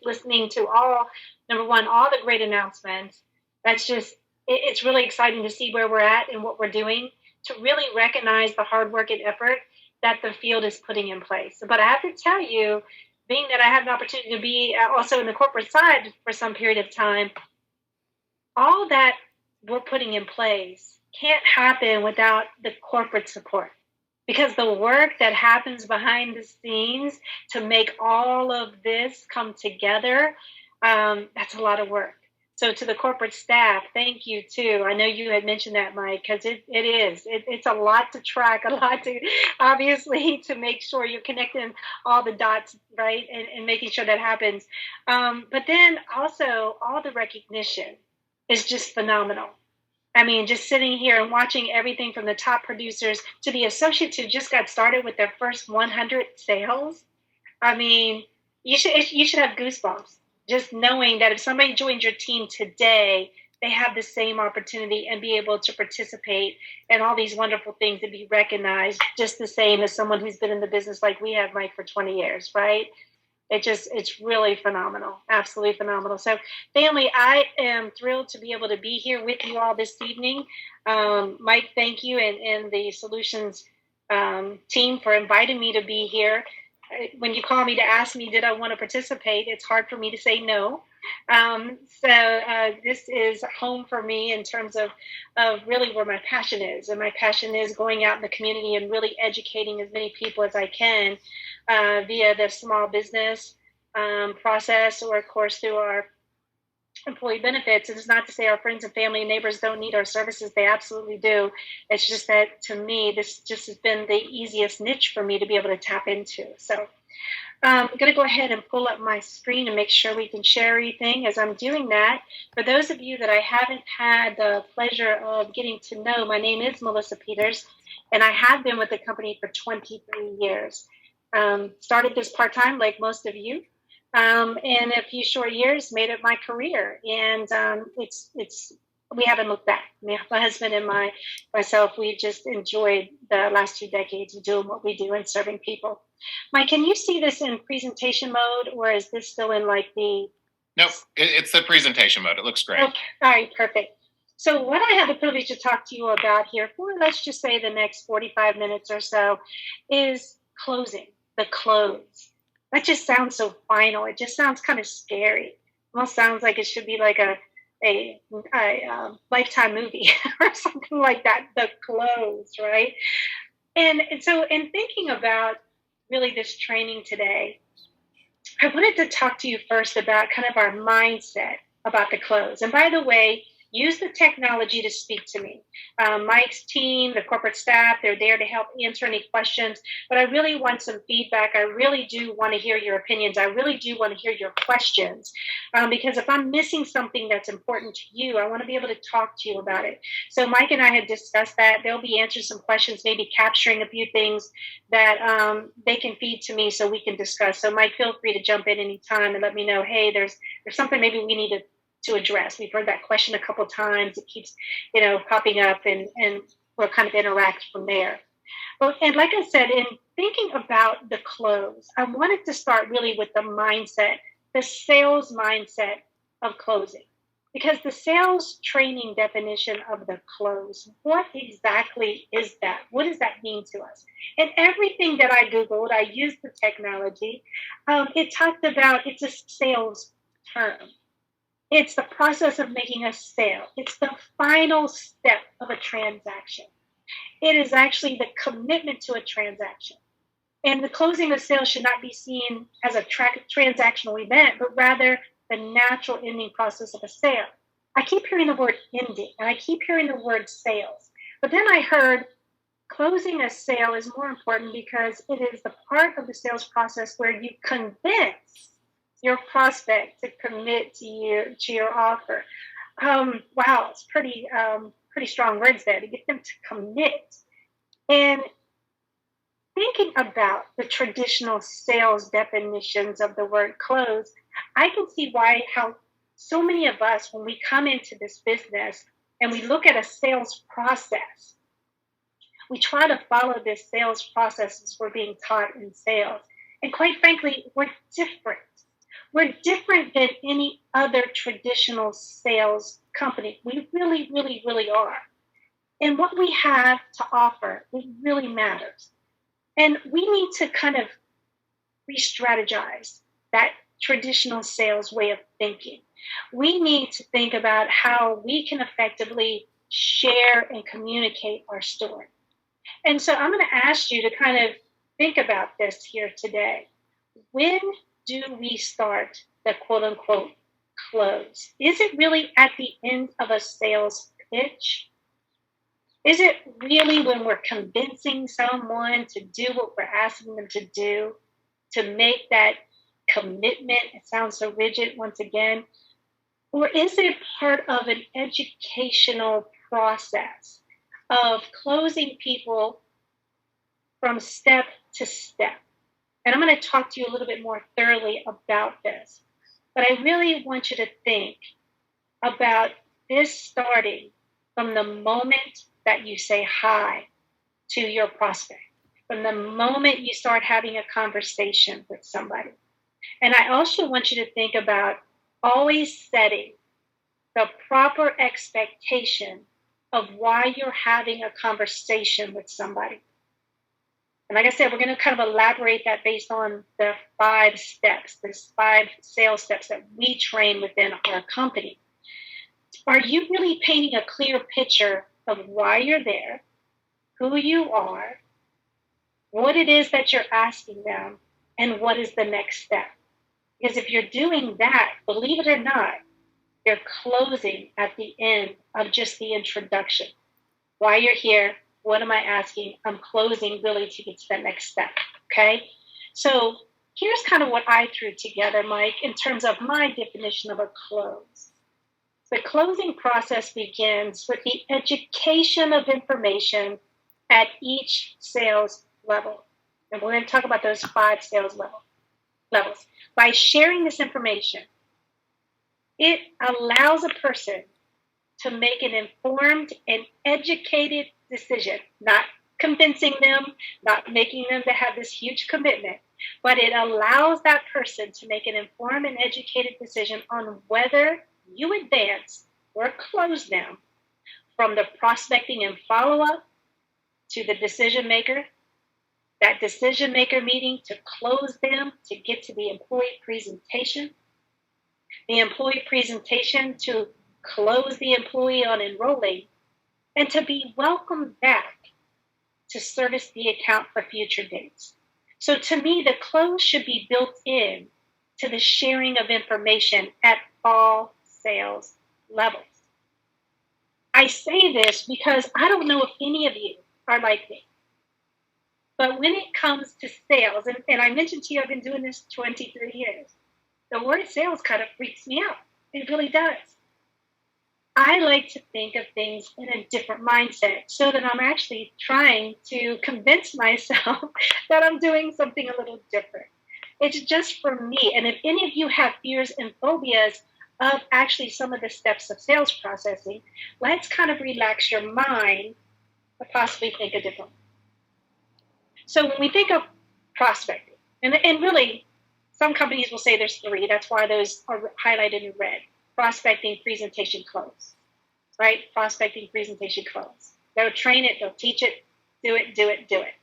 listening to number one, all the great announcements. It's really exciting to see where we're at and what we're doing, to really recognize the hard work and effort that the field is putting in place. But I have to tell you, being that I had an opportunity to be also in the corporate side for some period of time, all that we're putting in place can't happen without the corporate support. Because the work that happens behind the scenes to make all of this come together, that's a lot of work. So to the corporate staff, thank you too. I know you had mentioned that, Mike, because it's a lot to track, a lot to obviously to make sure you're connecting all the dots, right, and making sure that happens. But then also all the recognition is just phenomenal. I mean, just sitting here and watching everything from the top producers to the associates who just got started with their first 100 sales. I mean, you should have goosebumps just knowing that if somebody joins your team today, they have the same opportunity and be able to participate in all these wonderful things and be recognized just the same as someone who's been in the business like we have, Mike, for 20 years, right? It's really phenomenal, absolutely phenomenal. So family, I am thrilled to be able to be here with you all this evening. Mike, thank you, and the Solutions team for inviting me to be here. When you call me to ask me, did I want to participate? It's hard for me to say no. So this is home for me in terms of really where my passion is. And my passion is going out in the community and really educating as many people as I can via the small business process, or of course through our employee benefits. It's not to say our friends and family and neighbors don't need our services. They absolutely do. It's just that to me, this just has been the easiest niche for me to be able to tap into. So I'm going to go ahead and pull up my screen and make sure we can share everything. As I'm doing that, for those of you that I haven't had the pleasure of getting to know, my name is Melissa Peters, and I have been with the company for 23 years. Started this part-time like most of you. In a few short years, made it my career, and we haven't looked back. My husband and myself, we've just enjoyed the last 2 decades of doing what we do and serving people. Mike, can you see this in presentation mode, or is this still in like the? Nope, it's the presentation mode. It looks great. Okay. All right, perfect. So what I have the privilege to talk to you about here for, let's just say the next 45 minutes or so, is closing, the close. That just sounds so final. It just sounds kind of scary. It almost sounds like it should be like a Lifetime movie or something like that, the close, right? And so in thinking about really this training today, I wanted to talk to you first about kind of our mindset about the close. And by the way, use the technology to speak to me. Mike's team, the corporate staff, they're there to help answer any questions. But I really want some feedback. I really do want to hear your opinions. I really do want to hear your questions. Because if I'm missing something that's important to you, I want to be able to talk to you about it. So Mike and I had discussed that. They'll be answering some questions, maybe capturing a few things that they can feed to me so we can discuss. So Mike, feel free to jump in anytime and let me know, hey, there's something maybe we need to address. We've heard that question a couple times. It keeps, popping up, and we'll kind of interact from there. Well, and like I said, in thinking about the close, I wanted to start really with the mindset, the sales mindset of closing. Because the sales training definition of the close, what exactly is that? What does that mean to us? And everything that I Googled, I used the technology. It talked about, it's a sales term. It's the process of making a sale. It's the final step of a transaction. It is actually the commitment to a transaction. And the closing of sale should not be seen as a transactional event, but rather the natural ending process of a sale. I keep hearing the word ending, and I keep hearing the word sales. But then I heard closing a sale is more important because it is the part of the sales process where you convince your prospect to commit to your offer. Wow, it's pretty strong words there, to get them to commit. And thinking about the traditional sales definitions of the word close, I can see how so many of us, when we come into this business and we look at a sales process, we try to follow this sales process as we're being taught in sales. And quite frankly, we're different. We're different than any other traditional sales company. We really, really, really are. And what we have to offer, it really matters. And we need to kind of re-strategize that traditional sales way of thinking. We need to think about how we can effectively share and communicate our story. And so I'm going to ask you to kind of think about this here today. When do we start the quote unquote close? Is it really at the end of a sales pitch? Is it really when we're convincing someone to do what we're asking them to do, to make that commitment? It sounds so rigid once again. Or is it part of an educational process of closing people from step to step? And I'm going to talk to you a little bit more thoroughly about this. But I really want you to think about this starting from the moment that you say hi to your prospect, from the moment you start having a conversation with somebody. And I also want you to think about always setting the proper expectation of why you're having a conversation with somebody. And like I said, we're going to kind of elaborate that based on the 5 steps, the 5 sales steps that we train within our company. Are you really painting a clear picture of why you're there, who you are, what it is that you're asking them, and what is the next step? Because if you're doing that, believe it or not, you're closing at the end of just the introduction. Why you're here, what am I asking? I'm closing really to get to that next step, okay? So here's kind of what I threw together, Mike, in terms of my definition of a close. The closing process begins with the education of information at each sales level. And we're going to talk about those 5 sales levels. By sharing this information, it allows a person to make an informed and educated decision, not convincing them, not making them to have this huge commitment, but it allows that person to make an informed and educated decision on whether you advance or close them from the prospecting and follow-up to the decision maker, that decision maker meeting to close them to get to the employee presentation, the employee presentation to close the employee on enrolling, and to be welcomed back to service the account for future dates. So to me, the close should be built in to the sharing of information at all sales levels. I say this because I don't know if any of you are like me. But when it comes to sales, and I mentioned to you I've been doing this 23 years, the word sales kind of freaks me out. It really does. I like to think of things in a different mindset so that I'm actually trying to convince myself that I'm doing something a little different. It's just for me. And if any of you have fears and phobias of actually some of the steps of sales processing, let's kind of relax your mind to possibly think a different way. So when we think of prospecting, and really some companies will say there's 3. That's why those are highlighted in red. Prospecting, presentation, close. Right? Prospecting, presentation, close. They'll train it, they'll teach it, do it.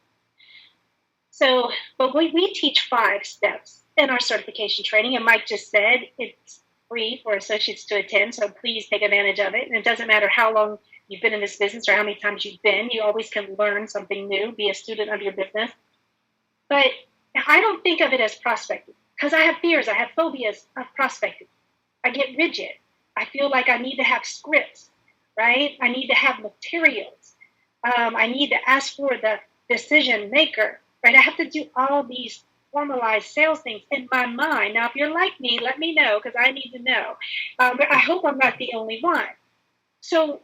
So, but we teach 5 steps in our certification training, and Mike just said it's free for associates to attend, so please take advantage of it. And it doesn't matter how long you've been in this business or how many times you've been, you always can learn something new, be a student of your business. But I don't think of it as prospecting because I have fears, I have phobias of prospecting. I get rigid. I feel like I need to have scripts, right? I need to have materials. I need to ask for the decision maker, right? I have to do all these formalized sales things in my mind. Now, if you're like me, let me know because I need to know. But I hope I'm not the only one. So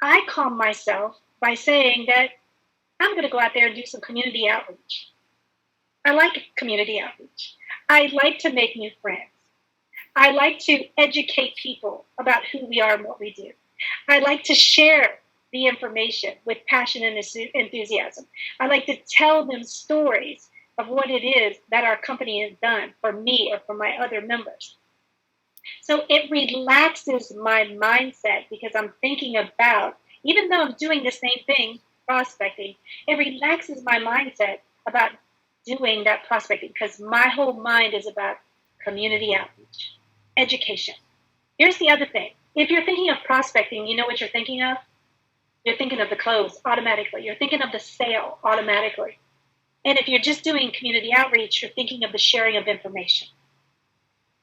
I calm myself by saying that I'm going to go out there and do some community outreach. I like community outreach. I like to make new friends. I like to educate people about who we are and what we do. I like to share the information with passion and enthusiasm. I like to tell them stories of what it is that our company has done for me or for my other members. So it relaxes my mindset because I'm thinking about, even though I'm doing the same thing, prospecting, it relaxes my mindset about doing that prospecting because my whole mind is about community outreach, education. Here's the other thing. If you're thinking of prospecting, you know what you're thinking of? You're thinking of the close automatically. You're thinking of the sale automatically. And if you're just doing community outreach, you're thinking of the sharing of information.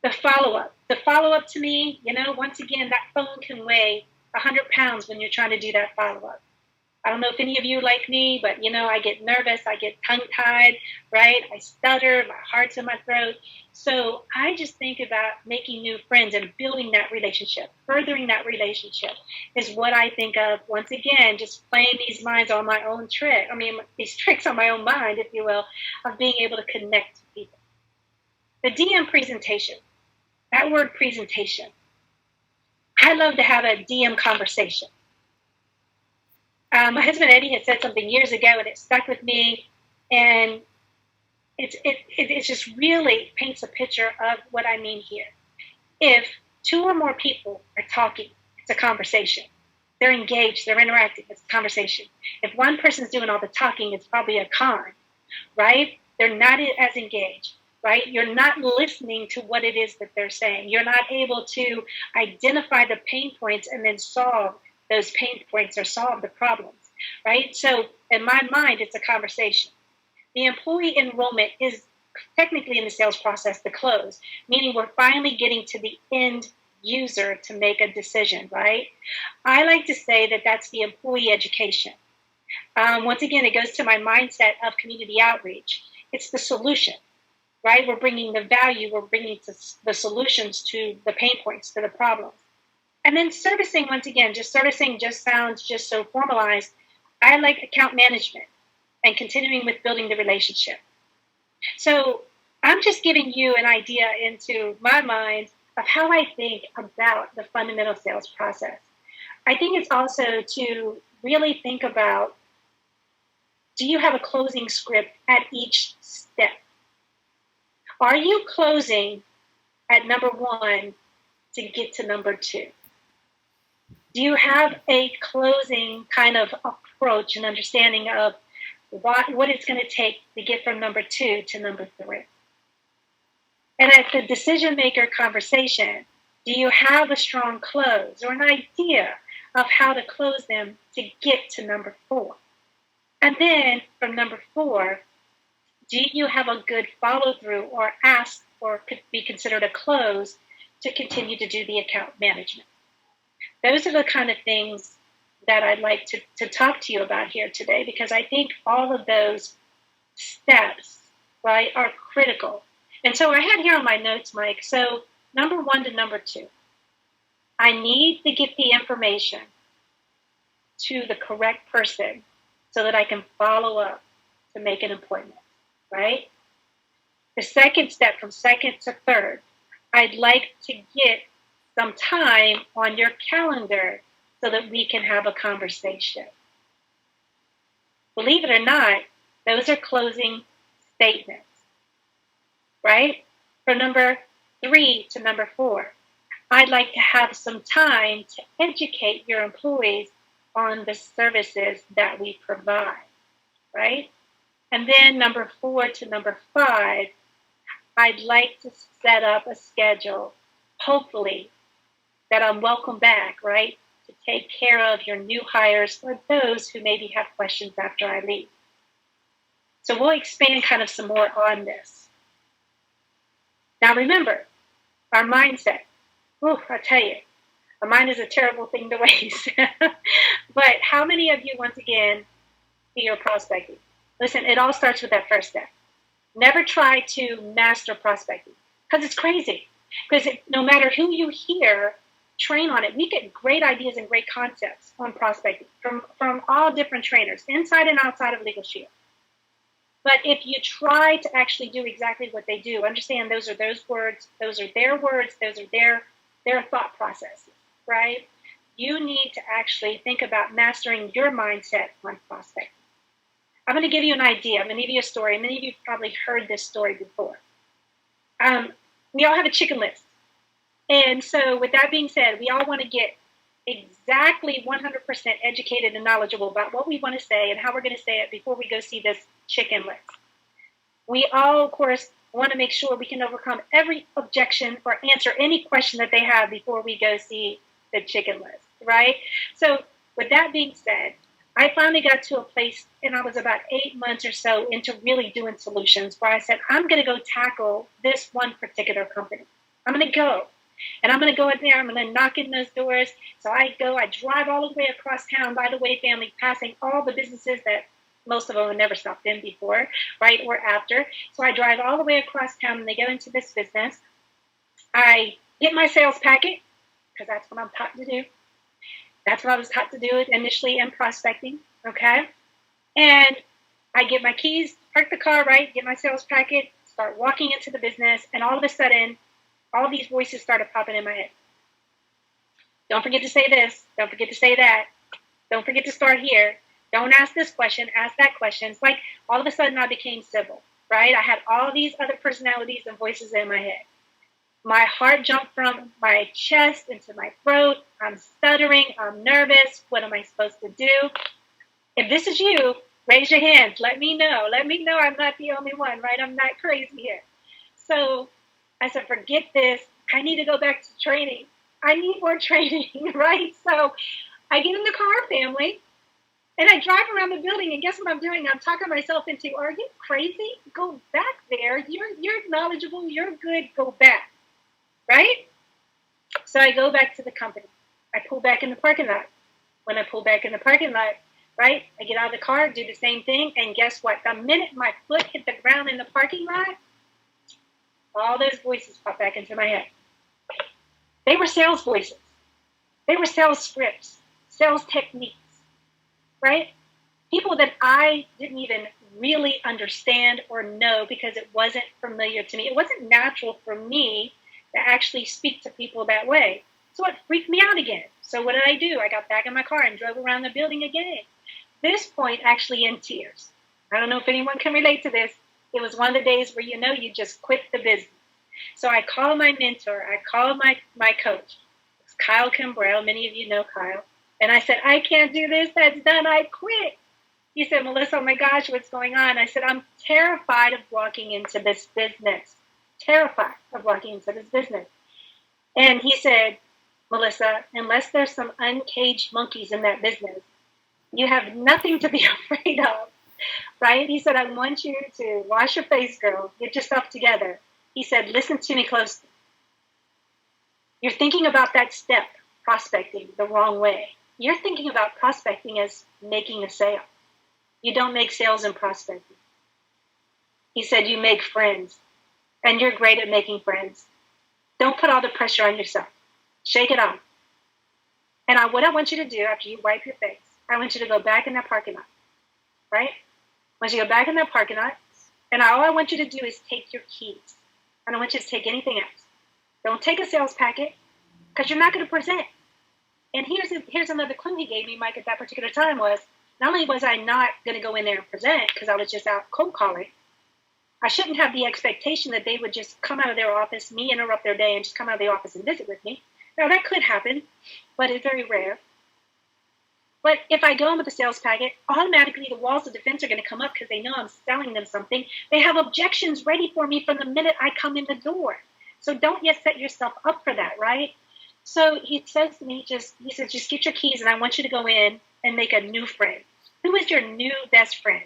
The follow-up. The follow-up to me, once again, that phone can weigh 100 pounds when you're trying to do that follow-up. I don't know if any of you like me, but, I get nervous. I get tongue-tied, right? I stutter. My heart's in my throat. So I just think about making new friends and building that relationship, furthering that relationship is what I think of, once again, just playing these minds on my own trick. These tricks on my own mind, if you will, of being able to connect to people. The DM presentation, that word presentation, I love to have a DM conversation. My husband Eddie had said something years ago, and it stuck with me. And it just really paints a picture of what I mean here. If two or more people are talking, it's a conversation. They're engaged, they're interacting, it's a conversation. If one person's doing all the talking, it's probably a con, right? They're not as engaged, right? You're not listening to what it is that they're saying. You're not able to identify the pain points and then solve those pain points or solve the problems, right? So in my mind, it's a conversation. The employee enrollment is technically in the sales process the close, meaning we're finally getting to the end user to make a decision, right? I like to say that that's the employee education. Once again, it goes to my mindset of community outreach. It's the solution, right? We're bringing the value, we're bringing the solutions to the pain points, to the problems. And then servicing, once again, servicing just sounds just so formalized. I like account management and continuing with building the relationship. So I'm just giving you an idea into my mind of how I think about the fundamental sales process. I think it's also to really think about, do you have a closing script at each step? Are you closing at number one to get to number two? Do you have a closing kind of approach and understanding of what it's going to take to get from number two to number three? And at the decision maker conversation, do you have a strong close or an idea of how to close them to get to number four? And then from number four, do you have a good follow through or ask or could be considered a close to continue to do the account management? Those are the kind of things that I'd like to talk to you about here today, because I think all of those steps, right, are critical. And so I had here on my notes, Mike, so number one to number two, I need to get the information to the correct person so that I can follow up to make an appointment, right? The second step, from second to third, I'd like to get some time on your calendar so that we can have a conversation. Believe it or not, those are closing statements, right? From number three to number four, I'd like to have some time to educate your employees on the services that we provide, right? And then number four to number five, I'd like to set up a schedule, hopefully, that I'm welcome back, right, to take care of your new hires or those who maybe have questions after I leave. So we'll expand kind of some more on this. Now remember, our mindset. I tell you, a mind is a terrible thing to waste. But how many of you, once again, see your prospecting? Listen, it all starts with that first step. Never try to master prospecting, because it's crazy. Because no matter who you hear, train on it. We get great ideas and great concepts on prospecting from all different trainers, inside and outside of Legal Shield. But if you try to actually do exactly what they do, understand those are those words, those are their thought processes, right? You need to actually think about mastering your mindset on prospecting. I'm going to give you an idea. I'm going to give you a story. Many of you probably heard this story before. We all have a chicken list. And so with that being said, we all want to get exactly 100% educated and knowledgeable about what we want to say and how we're going to say it before we go see this chicken list. We all, of course, want to make sure we can overcome every objection or answer any question that they have before we go see the chicken list, right? So with that being said, I finally got to a place, and I was about 8 months or so into really doing solutions, where I said, I'm going to go tackle this one particular company. I'm going to go. And I'm going to go in there. I'm going to knock in those doors. So I drive all the way across town, by the way, family, passing all the businesses that most of them have never stopped in before, right, or after. So I drive all the way across town, and they go into this business. I get my sales packet, because that's what I'm taught to do. That's what I was taught to do initially in prospecting, okay? And I get my keys, park the car, right, get my sales packet, start walking into the business, and all of a sudden, all these voices started popping in my head. Don't forget to say this. Don't forget to say that. Don't forget to start here. Don't ask this question. Ask that question. It's like all of a sudden I became civil, right? I had all these other personalities and voices in my head. My heart jumped from my chest into my throat. I'm stuttering. I'm nervous. What am I supposed to do? If this is you, raise your hands. Let me know. Let me know I'm not the only one, right? I'm not crazy here. So I said, forget this. I need to go back to training. I need more training, right? So I get in the car, family, and I drive around the building, and guess what I'm doing? I'm talking myself into, are you crazy? Go back there. You're knowledgeable. You're good. Go back, right? So I go back to the company. I pull back in the parking lot. When I pull back in the parking lot, right, I get out of the car, do the same thing, and guess what? The minute my foot hit the ground in the parking lot, all those voices pop back into my head. They were sales voices. They were sales scripts, sales techniques, right? People that I didn't even really understand or know because it wasn't familiar to me. It wasn't natural for me to actually speak to people that way. So it freaked me out again. So what did I do? I got back in my car and drove around the building again. This point, actually in tears. I don't know if anyone can relate to this. It was one of the days where, you just quit the business. So I called my mentor. I called my coach. It's Kyle Kimbrell. Many of you know Kyle. And I said, I can't do this. That's done. I quit. He said, Melissa, oh my gosh, what's going on? I said, I'm terrified of walking into this business. Terrified of walking into this business. And he said, Melissa, unless there's some uncaged monkeys in that business, you have nothing to be afraid of, right? He said, I want you to wash your face, girl. Get yourself together. He said, listen to me closely. You're thinking about that step, prospecting, the wrong way. You're thinking about prospecting as making a sale. You don't make sales in prospecting. He said, you make friends, and you're great at making friends. Don't put all the pressure on yourself. Shake it off. And what I want you to do after you wipe your face, I want you to go back in that parking lot, right? Once you go back in that parking lot, and all I want you to do is take your keys. I don't want you to take anything else. Don't take a sales packet, because you're not going to present. And here's another clue he gave me, Mike, at that particular time was, not only was I not going to go in there and present, because I was just out cold calling, I shouldn't have the expectation that they would just come out of their office, me interrupt their day, and just come out of the office and visit with me. Now, that could happen, but it's very rare. But if I go in with a sales packet, automatically the walls of defense are going to come up because they know I'm selling them something. They have objections ready for me from the minute I come in the door. So don't yet set yourself up for that, right? So he says to me, he says, just get your keys, and I want you to go in and make a new friend. Who is your new best friend?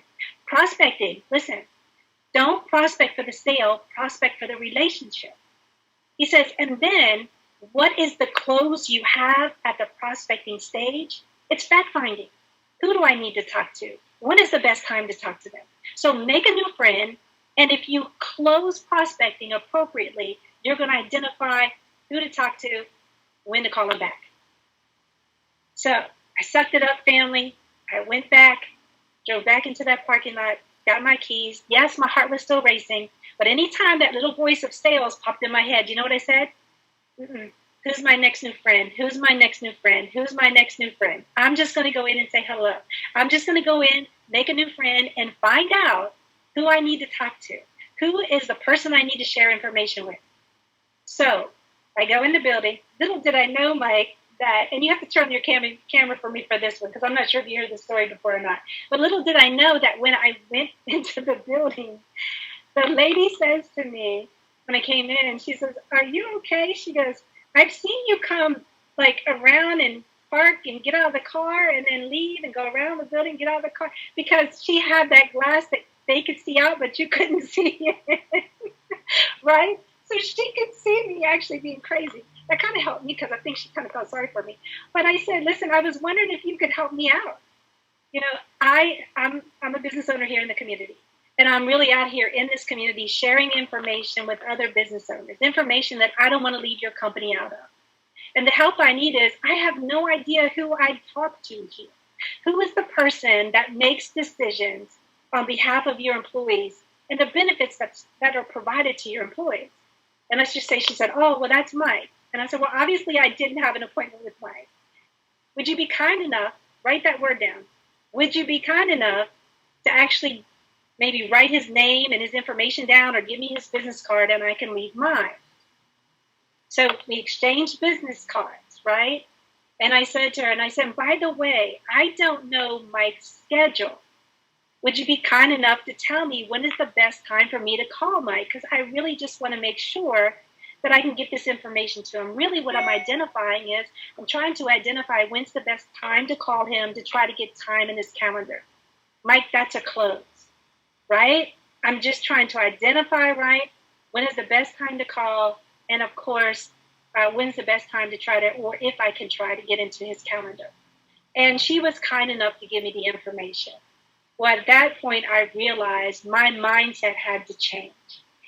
Prospecting. Listen, don't prospect for the sale, prospect for the relationship. He says, and then what is the close you have at the prospecting stage? It's fact-finding. Who do I need to talk to? When is the best time to talk to them? So make a new friend, and if you close prospecting appropriately, you're going to identify who to talk to, when to call them back. So I sucked it up, family. I went back, drove back into that parking lot, got my keys. Yes, my heart was still racing, but anytime that little voice of sales popped in my head, you know what I said? Who's my next new friend? Who's my next new friend? Who's my next new friend? I'm just going to go in and say hello. I'm just going to go in, make a new friend, and find out who I need to talk to. Who is the person I need to share information with? So I go in the building. Little did I know, Mike, that, and you have to turn your camera for me for this one, because I'm not sure if you heard the story before or not. But little did I know that when I went into the building, the lady says to me, when I came in, she says, "Are you okay?" She goes, "I've seen you come like around and park and get out of the car and then leave and go around the building, get out of the car," because she had that glass that they could see out, but you couldn't see it, right? So she could see me actually being crazy. That kind of helped me because I think she kind of felt sorry for me. But I said, "Listen, I was wondering if you could help me out. You know, I'm a business owner here in the community. And I'm really out here in this community sharing information with other business owners, information that I don't want to leave your company out of. And the help I need is I have no idea who I talk to here. Who is the person that makes decisions on behalf of your employees and the benefits that are provided to your employees?" And let's just say she said, "Oh, well, that's Mike." And I said, "Well, obviously I didn't have an appointment with Mike. Would you be kind enough, write that word down. Would you be kind enough to actually maybe write his name and his information down or give me his business card and I can leave mine?" So we exchanged business cards, right? And I said to her, "By the way, I don't know Mike's schedule. Would you be kind enough to tell me when is the best time for me to call Mike? Because I really just want to make sure that I can get this information to him." Really what I'm identifying is I'm trying to identify when's the best time to call him to try to get time in his calendar. Mike, that's a close, right? I'm just trying to identify, right, when is the best time to call, and of course, when's the best time to try to, or if I can try to get into his calendar. And she was kind enough to give me the information. Well, at that point, I realized my mindset had to change.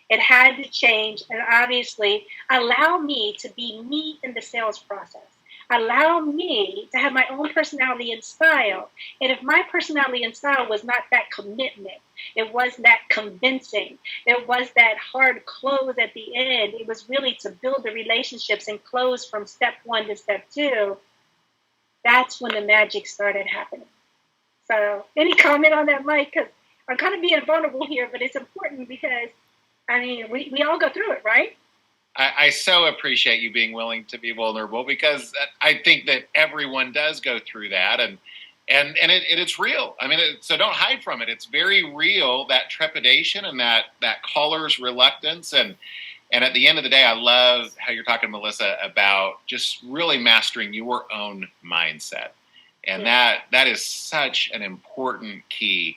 It had to change and obviously allow me to be me in the sales process. Allow me to have my own personality and style. And if my personality and style was not that commitment, it was that convincing, it was that hard close at the end, it was really to build the relationships and close from step 1 to step 2, that's when the magic started happening. So any comment on that, Mike? Because I'm kind of being vulnerable here, but it's important because, I mean, we all go through it, right? I so appreciate you being willing to be vulnerable, because I think that everyone does go through that, and it's real. I mean, so don't hide from it. It's very real, that trepidation and that caller's reluctance. And at the end of the day, I love how you're talking, Melissa, about just really mastering your own mindset. And that is such an important key.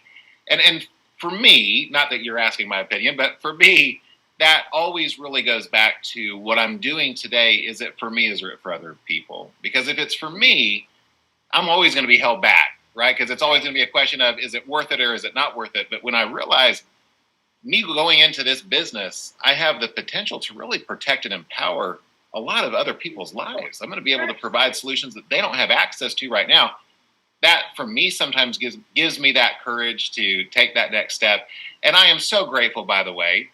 And for me, not that you're asking my opinion, but for me, that always really goes back to what I'm doing today. Is it for me? Is it for other people? Because if it's for me, I'm always going to be held back, right? Because it's always going to be a question of, is it worth it or is it not worth it? But when I realize me going into this business, I have the potential to really protect and empower a lot of other people's lives. I'm going to be able to provide solutions that they don't have access to right now. That, for me, sometimes gives me that courage to take that next step. And I am so grateful, by the way,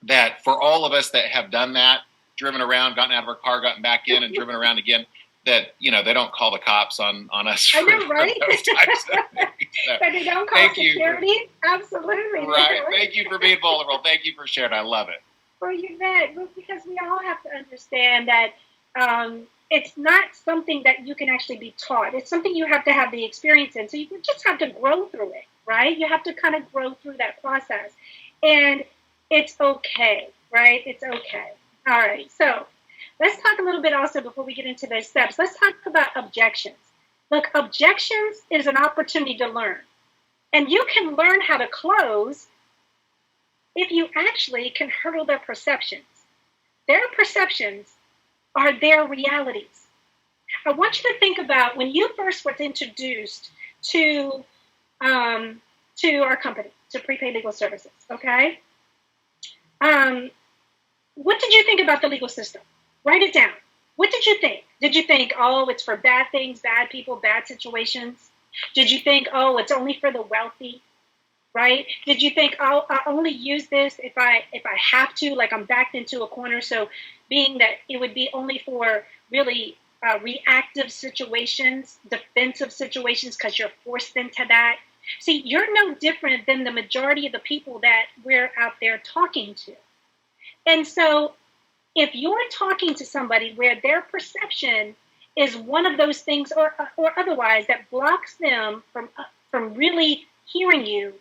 that for all of us that have done that, driven around, gotten out of our car, gotten back in, and driven around again, that, you know, they don't call the cops on us for, I know, right? for those types of things. So, that they don't call security? Absolutely. Right. Thank you for being vulnerable. Thank you for sharing. I love it. Well, you bet. Well, because we all have to understand that it's not something that you can actually be taught. It's something you have to have the experience in. So you just have to grow through it, right? You have to kind of grow through that process. And it's okay, right? It's okay. All right. So let's talk a little bit also before we get into the steps. Let's talk about objections. Look, objections is an opportunity to learn. And you can learn how to close if you actually can hurdle their perceptions. Their perceptions are their realities. I want you to think about when you first were introduced to our company, to Prepaid Legal Services, okay? What did you think about the legal system? Write it down. What did you think? Did you think, oh, it's for bad things, bad people, bad situations? Did you think, oh, it's only for the wealthy, right? Did you think, oh, I'll only use this if I have to, like I'm backed into a corner, so being that it would be only for really reactive situations, defensive situations, because you're forced into that? See, you're no different than the majority of the people that we're out there talking to. And so if you're talking to somebody where their perception is one of those things or otherwise that blocks them from really hearing you,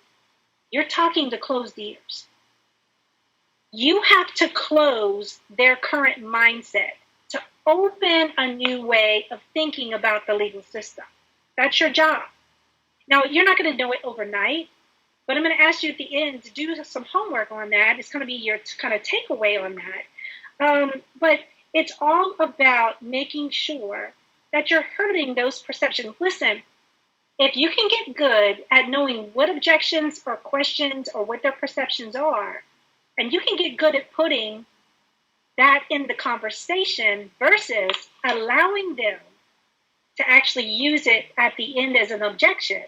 you're talking to closed ears. You have to close their current mindset to open a new way of thinking about the legal system. That's your job. Now, you're not going to know it overnight, but I'm going to ask you at the end to do some homework on that. It's going to be your kind of takeaway on that. But it's all about making sure that you're hurting those perceptions. Listen, if you can get good at knowing what objections or questions or what their perceptions are, and you can get good at putting that in the conversation versus allowing them to actually use it at the end as an objection,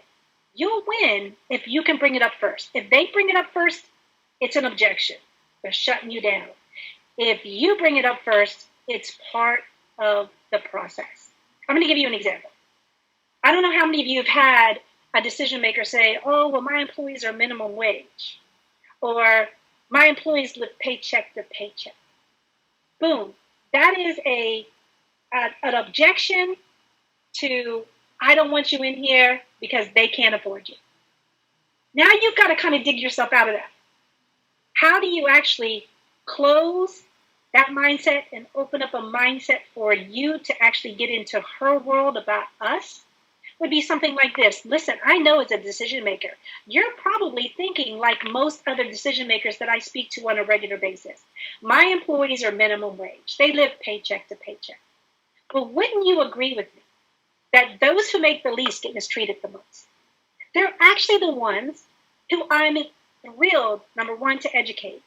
you'll win if you can bring it up first. If they bring it up first, it's an objection. They're shutting you down. If you bring it up first, it's part of the process. I'm going to give you an example. I don't know how many of you have had a decision maker say, oh, well, my employees are minimum wage, or my employees live paycheck to paycheck. Boom. That is an objection to, I don't want you in here because they can't afford you. Now you've got to kind of dig yourself out of that. How do you actually close that mindset and open up a mindset for you to actually get into her world about us? Would be something like this. Listen, I know as a decision maker, you're probably thinking like most other decision makers that I speak to on a regular basis. My employees are minimum wage. They live paycheck to paycheck. But wouldn't you agree with me that those who make the least get mistreated the most? They're actually the ones who I'm thrilled, number one, to educate.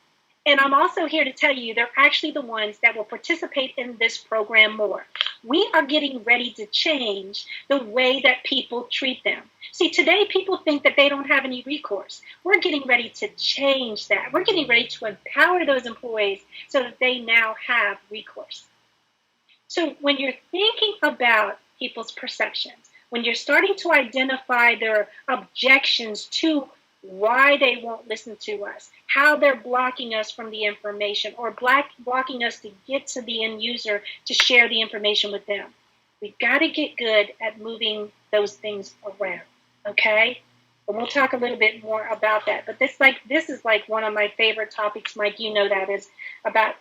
And I'm also here to tell you they're actually the ones that will participate in this program more. We are getting ready to change the way that people treat them. See, today people think that they don't have any recourse. We're getting ready to change that. We're getting ready to empower those employees so that they now have recourse. So when you're thinking about people's perceptions, when you're starting to identify their objections to why they won't listen to us, how they're blocking us from the information or blocking us to get to the end user to share the information with them. We've got to get good at moving those things around, okay? And we'll talk a little bit more about that. But this is like one of my favorite topics, Mike, you know that, is about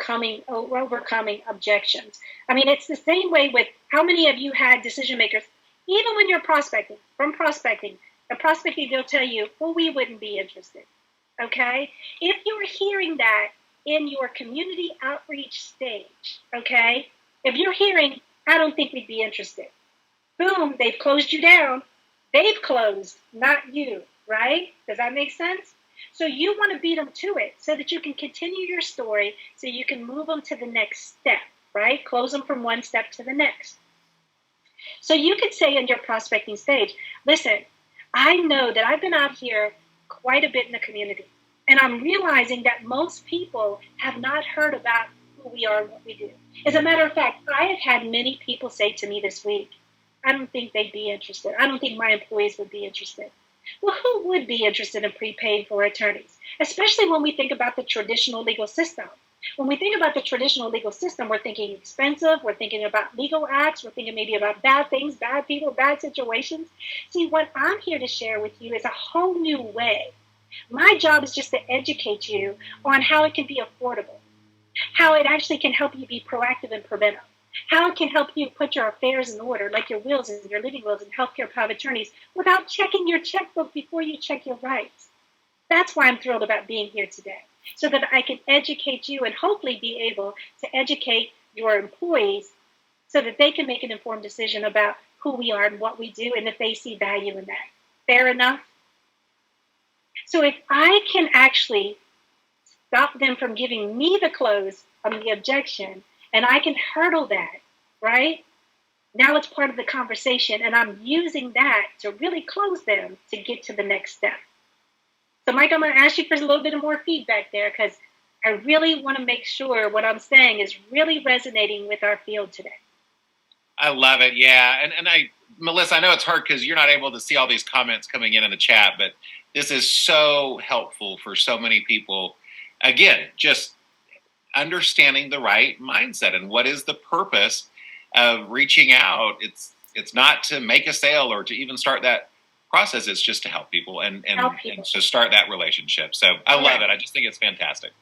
overcoming objections. I mean, it's the same way with how many of you had decision makers, even when you're prospecting, the prospecting, they'll tell you, well, we wouldn't be interested, okay? If you're hearing that in your community outreach stage, okay, if you're hearing, I don't think we'd be interested, boom, they've closed you down. They've closed, not you, right? Does that make sense? So you want to beat them to it so that you can continue your story so you can move them to the next step, right? Close them from one step to the next. So you could say in your prospecting stage, listen, I know that I've been out here quite a bit in the community, and I'm realizing that most people have not heard about who we are and what we do. As a matter of fact, I have had many people say to me this week, I don't think they'd be interested. I don't think my employees would be interested. Well, who would be interested in prepaying for attorneys, especially when we think about the traditional legal system? When we think about the traditional legal system, we're thinking expensive, we're thinking about legal acts, we're thinking maybe about bad things, bad people, bad situations. See, what I'm here to share with you is a whole new way. My job is just to educate you on how it can be affordable, how it actually can help you be proactive and preventive, how it can help you put your affairs in order, like your wills and your living wills and healthcare power of attorneys, without checking your checkbook before you check your rights. That's why I'm thrilled about being here today, so that I can educate you and hopefully be able to educate your employees so that they can make an informed decision about who we are and what we do and if they see value in that. Fair enough? So if I can actually stop them from giving me the close on the objection, and I can hurdle that, right? Now it's part of the conversation, and I'm using that to really close them to get to the next step. So, Mike, I'm going to ask you for a little bit of more feedback there because I really want to make sure what I'm saying is really resonating with our field today. I love it. Yeah. And Melissa, I know it's hard because you're not able to see all these comments coming in the chat, but this is so helpful for so many people. Again, just understanding the right mindset and what is the purpose of reaching out. It's not to make a sale or to even start that process. It's just to help people and to start that relationship. So I love it. I just think it's fantastic.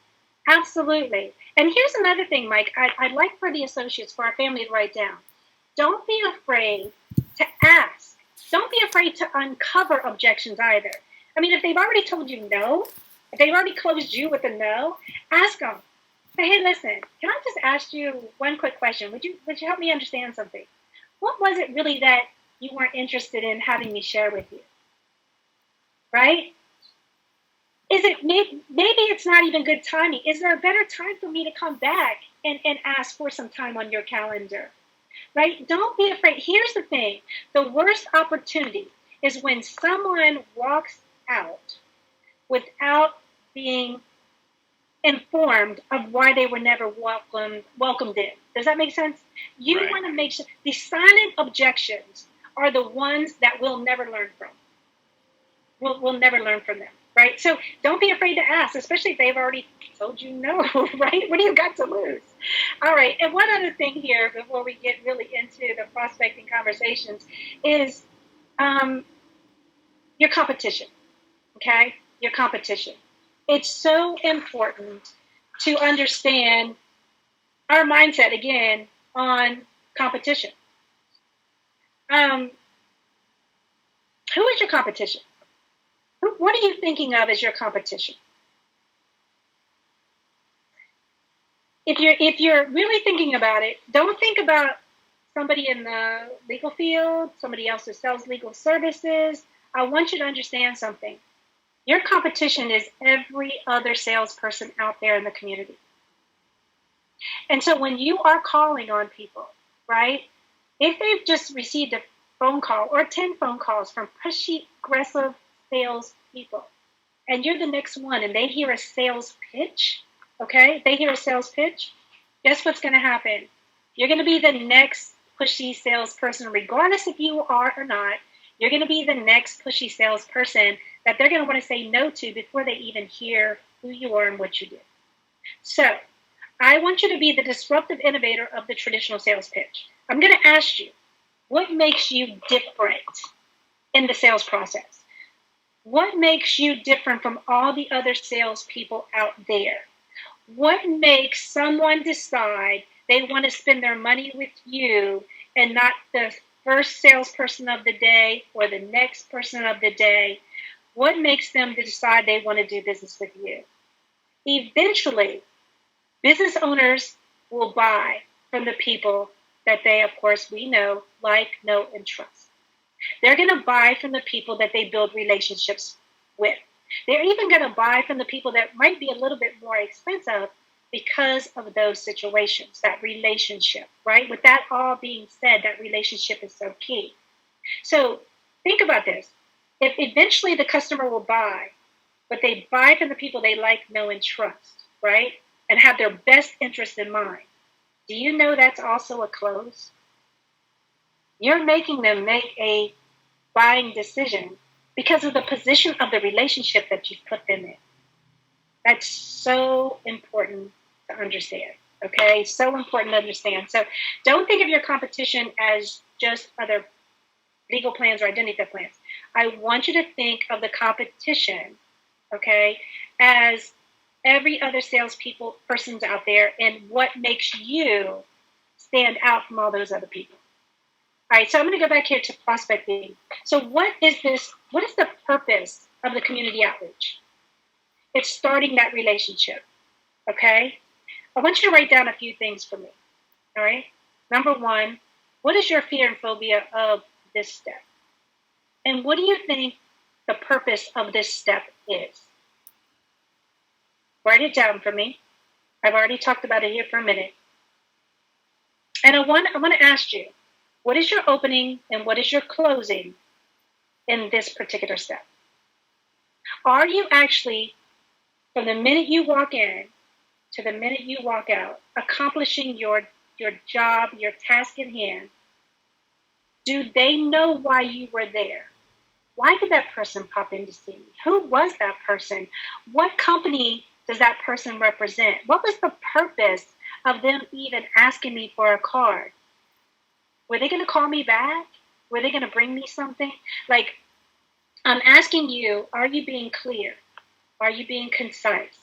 Absolutely. And here's another thing, Mike, I'd like for the associates, for our family to write down. Don't be afraid to ask. Don't be afraid to uncover objections either. I mean, if they've already told you no, if they've already closed you with a no, ask them. Say, hey, listen, can I just ask you one quick question? Would you help me understand something? What was it really that you weren't interested in having me share with you? Right? Is it maybe it's not even good timing? Is there a better time for me to come back and ask for some time on your calendar? Right? Don't be afraid. Here's the thing. The worst opportunity is when someone walks out without being informed of why they were never welcomed in. Does that make sense? You want to make sure the silent objections are the ones that we'll never learn from. We'll never learn from them, right? So don't be afraid to ask, especially if they've already told you no, right? What do you got to lose? All right. And one other thing here before we get really into the prospecting conversations is your competition, okay? Your competition. It's so important to understand our mindset, again, on competition. Who is your competition? What are you thinking of as your competition? If you're really thinking about it, don't think about somebody in the legal field, somebody else who sells legal services. I want you to understand something. Your competition is every other salesperson out there in the community. And so when you are calling on people, right, if they've just received a phone call or 10 phone calls from pushy, aggressive sales people, and you're the next one and they hear a sales pitch, okay, they hear a sales pitch, guess what's going to happen? You're going to be the next pushy salesperson, regardless if you are or not. You're going to be the next pushy salesperson that they're going to want to say no to before they even hear who you are and what you do. So I want you to be the disruptive innovator of the traditional sales pitch. I'm going to ask you, what makes you different in the sales process? What makes you different from all the other salespeople out there? What makes someone decide they want to spend their money with you and not the first salesperson of the day or the next person of the day? What makes them decide they want to do business with you? Eventually, business owners will buy from the people that they, of course, we know, like, know, and trust. They're going to buy from the people that they build relationships with. They're even going to buy from the people that might be a little bit more expensive because of those situations, that relationship, right? With that all being said, that relationship is so key. So think about this. If eventually the customer will buy, but they buy from the people they like, know, and trust, right? And have their best interest in mind, do you know that's also a close? You're making them make a buying decision because of the position of the relationship that you've put them in. That's so important to understand, okay? So important to understand. So don't think of your competition as just other legal plans or identity theft plans. I want you to think of the competition, okay, as every other person's out there and what makes you stand out from all those other people. All right, so I'm going to go back here to prospecting. So what is this? What is the purpose of the community outreach? It's starting that relationship, okay? I want you to write down a few things for me, all right? Number one, what is your fear and phobia of this step? And what do you think the purpose of this step is? Write it down for me. I've already talked about it here for a minute. And I want to ask you, what is your opening and what is your closing in this particular step? Are you actually, from the minute you walk in to the minute you walk out, accomplishing your job, your task in hand, Do they know why you were there? Why did that person pop in to see me? Who was that person? What company does that person represent? What was the purpose of them even asking me for a card? Were they going to call me back? Were they going to bring me something? Like, I'm asking you, are you being clear? Are you being concise?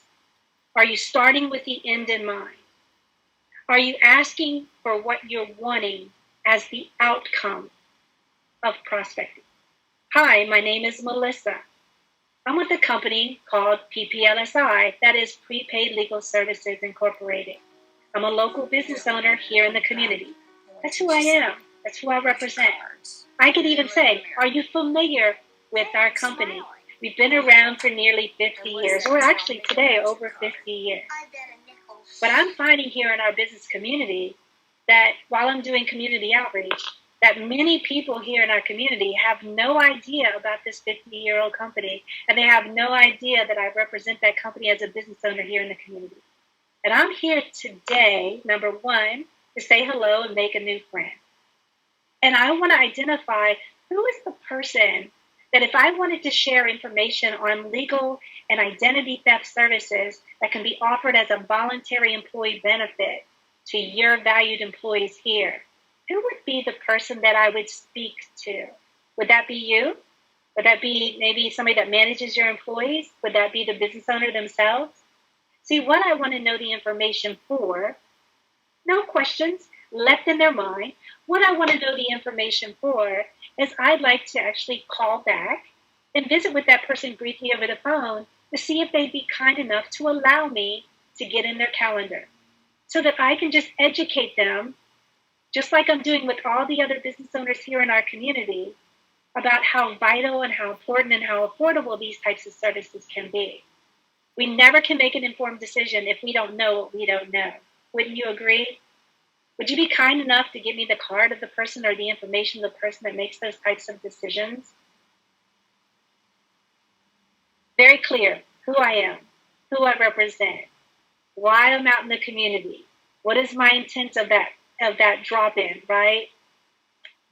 Are you starting with the end in mind? Are you asking for what you're wanting as the outcome of prospecting? Hi, my name is Melissa. I'm with a company called PPLSI, that is Prepaid Legal Services Incorporated. I'm a local business owner here in the community. That's who I am. That's who I represent. I could even say, are you familiar with our company? We've been around for nearly 50 years, or actually today over 50 years. But I'm finding here in our business community that while I'm doing community outreach, that many people here in our community have no idea about this 50-year-old company, and they have no idea that I represent that company as a business owner here in the community. And I'm here today, number one, to say hello and make a new friend. And I want to identify who is the person that if I wanted to share information on legal and identity theft services that can be offered as a voluntary employee benefit to your valued employees here, who would be the person that I would speak to? Would that be you? Would that be maybe somebody that manages your employees? Would that be the business owner themselves? See, what I want to know the information for, no questions left in their mind. What I want to know the information for is I'd like to actually call back and visit with that person briefly over the phone to see if they'd be kind enough to allow me to get in their calendar so that I can just educate them, just like I'm doing with all the other business owners here in our community, about how vital and how important and how affordable these types of services can be. We never can make an informed decision if we don't know what we don't know. Wouldn't you agree? Would you be kind enough to give me the card of the person or the information of the person that makes those types of decisions? Very clear who I am, who I represent, why I'm out in the community. What is my intent of that drop-in, right?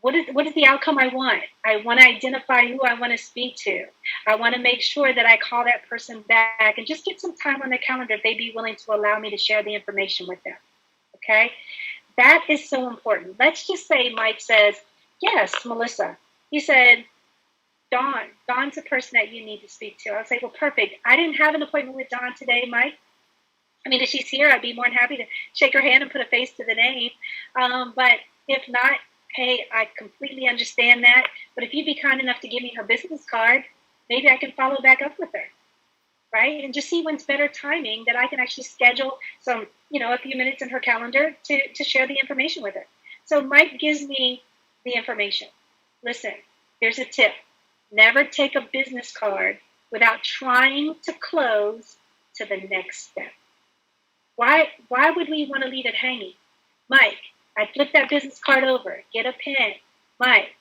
What is the outcome I want? I want to identify who I want to speak to. I want to make sure that I call that person back and just get some time on the calendar if they'd be willing to allow me to share the information with them. Okay? That is so important. Let's just say Mike says, yes, Melissa. He said, Dawn's the person that you need to speak to. I'll say, well, perfect. I didn't have an appointment with Dawn today, Mike. I mean, if she's here, I'd be more than happy to shake her hand and put a face to the name. But if not, hey, I completely understand that. But if you'd be kind enough to give me her business card, maybe I can follow back up with her, right? And just see when's better timing that I can actually schedule some, a few minutes in her calendar to share the information with her. So Mike gives me the information. Listen, here's a tip. Never take a business card without trying to close to the next step. Why would we want to leave it hanging? Mike, I flip that business card over, get a pen. Mike,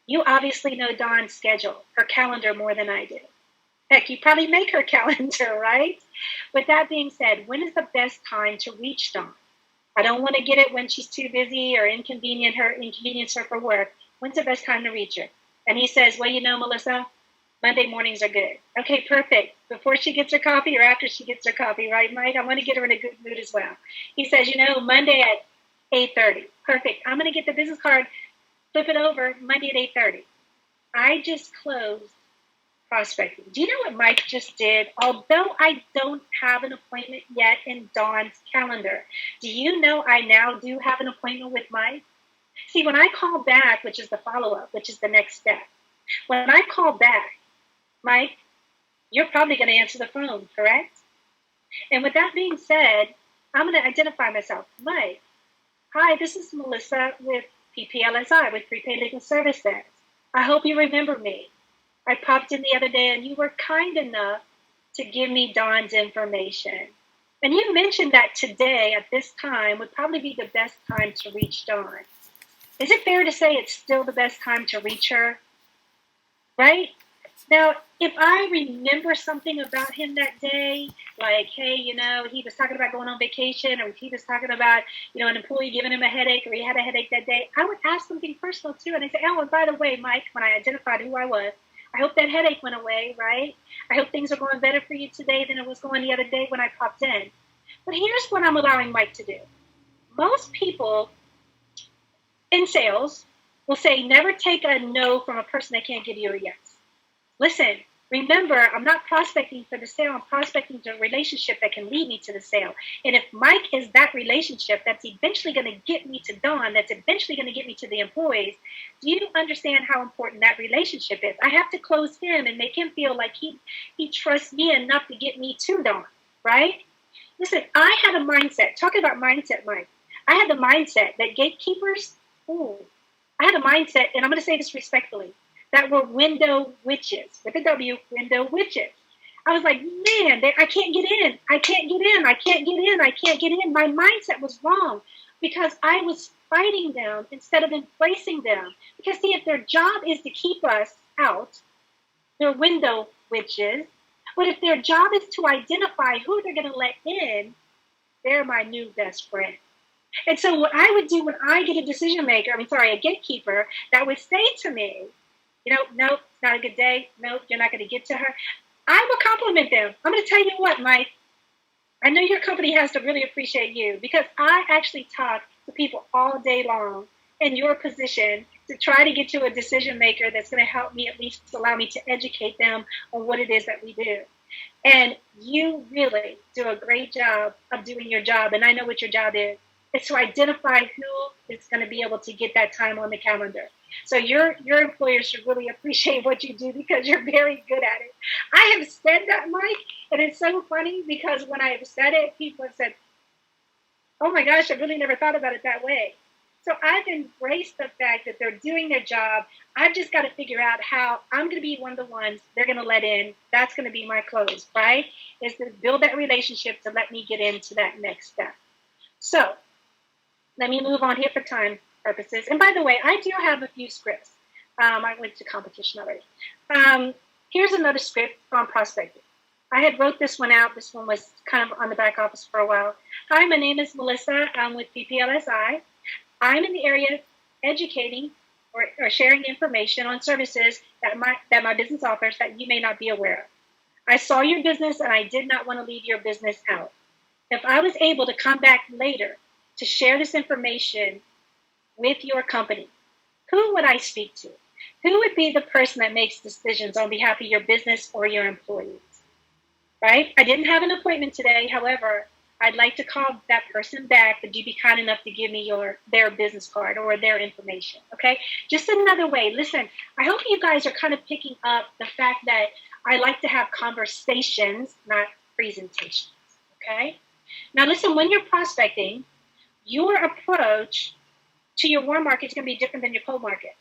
you obviously know Dawn's schedule, her calendar more than I do. Heck, you probably make her calendar, right? With that being said, when is the best time to reach Dawn? I don't want to get it when she's too busy or inconvenience her for work. When's the best time to reach her? And he says, well, Melissa, Monday mornings are good. Okay, perfect. Before she gets her coffee or after she gets her coffee, right, Mike? I want to get her in a good mood as well. He says, Monday at 8:30. Perfect. I'm going to get the business card, flip it over, Monday at 8:30. I just closed prospecting. Do you know what Mike just did? Although I don't have an appointment yet in Dawn's calendar, do you know I now do have an appointment with Mike? See, when I call back, which is the follow-up, which is the next step, when I call back, Mike, you're probably going to answer the phone, correct? And with that being said, I'm going to identify myself. Mike, hi, this is Melissa with PPLSI, with Prepaid Legal Services. I hope you remember me. I popped in the other day and you were kind enough to give me Dawn's information. And you mentioned that today at this time would probably be the best time to reach Dawn. Is it fair to say it's still the best time to reach her? Right? Now, if I remember something about him that day, like, hey, he was talking about going on vacation, or he was talking about, an employee giving him a headache, or he had a headache that day, I would ask something personal too. And I say, oh, and by the way, Mike, when I identified who I was, I hope that headache went away, right? I hope things are going better for you today than it was going the other day when I popped in. But here's what I'm allowing Mike to do. Most people in sales will say, never take a no from a person that can't give you a yes. Listen, remember, I'm not prospecting for the sale. I'm prospecting to a relationship that can lead me to the sale. And if Mike is that relationship that's eventually going to get me to Dawn, that's eventually going to get me to the employees, do you understand how important that relationship is? I have to close him and make him feel like he trusts me enough to get me to Dawn, right? Listen, I had a mindset, talking about mindset, Mike. I had the mindset that gatekeepers, I had a mindset, and I'm going to say this respectfully, that were window witches, with a W, window witches. I was like, man, I can't get in. I can't get in. I can't get in. I can't get in. My mindset was wrong because I was fighting them instead of embracing them. Because, see, if their job is to keep us out, they're window witches. But if their job is to identify who they're going to let in, they're my new best friend. And so what I would do when I get a gatekeeper that would say to me, nope, it's not a good day. Nope, you're not going to get to her. I will compliment them. I'm going to tell you what, Mike. I know your company has to really appreciate you because I actually talk to people all day long in your position to try to get to a decision maker that's going to help me, at least allow me to educate them on what it is that we do. And you really do a great job of doing your job. And I know what your job is. It's to identify who is going to be able to get that time on the calendar. So your employer should really appreciate what you do because you're very good at it. I have said that, Mike, and it's so funny because when I have said it, people have said, oh my gosh, I really never thought about it that way. So I've embraced the fact that they're doing their job. I've just got to figure out how I'm going to be one of the ones they're going to let in. That's going to be my close, right? Is to build that relationship to let me get into that next step. So let me move on here for time purposes. And by the way, I do have a few scripts. I went to competition already. Here's another script on prospecting. I had wrote this one out. This one was kind of on the back office for a while. Hi, my name is Melissa. I'm with PPLSI. I'm in the area educating or sharing information on services that my business offers that you may not be aware of. I saw your business and I did not want to leave your business out. If I was able to come back later to share this information with your company, who would I speak to? Who would be the person that makes decisions on behalf of your business or your employees? Right? I didn't have an appointment today. However, I'd like to call that person back. Would you be kind enough to give me their business card or their information? Okay? Just another way. Listen, I hope you guys are kind of picking up the fact that I like to have conversations, not presentations. Okay? Now, listen, when you're prospecting, your approach to your warm market is going to be different than your cold market.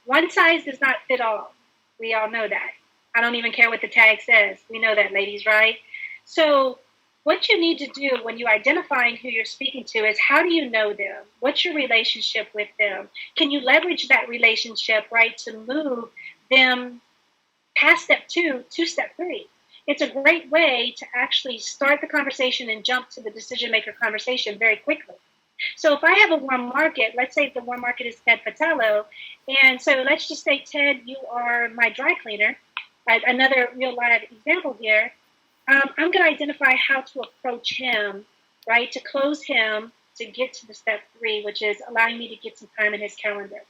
One size does not fit all. We all know that. I don't even care what the tag says. We know that, ladies, right? So what you need to do when you're identifying who you're speaking to is how do you know them? What's your relationship with them? Can you leverage that relationship, right, to move them past step 2 to step 3? It's a great way to actually start the conversation and jump to the decision maker conversation very quickly. So if I have a warm market, let's say the warm market is Ted Patello, and so let's just say, Ted, you are my dry cleaner. Another real live example here. I'm going to identify how to approach him, right, to close him to get to the step 3, which is allowing me to get some time in his calendar,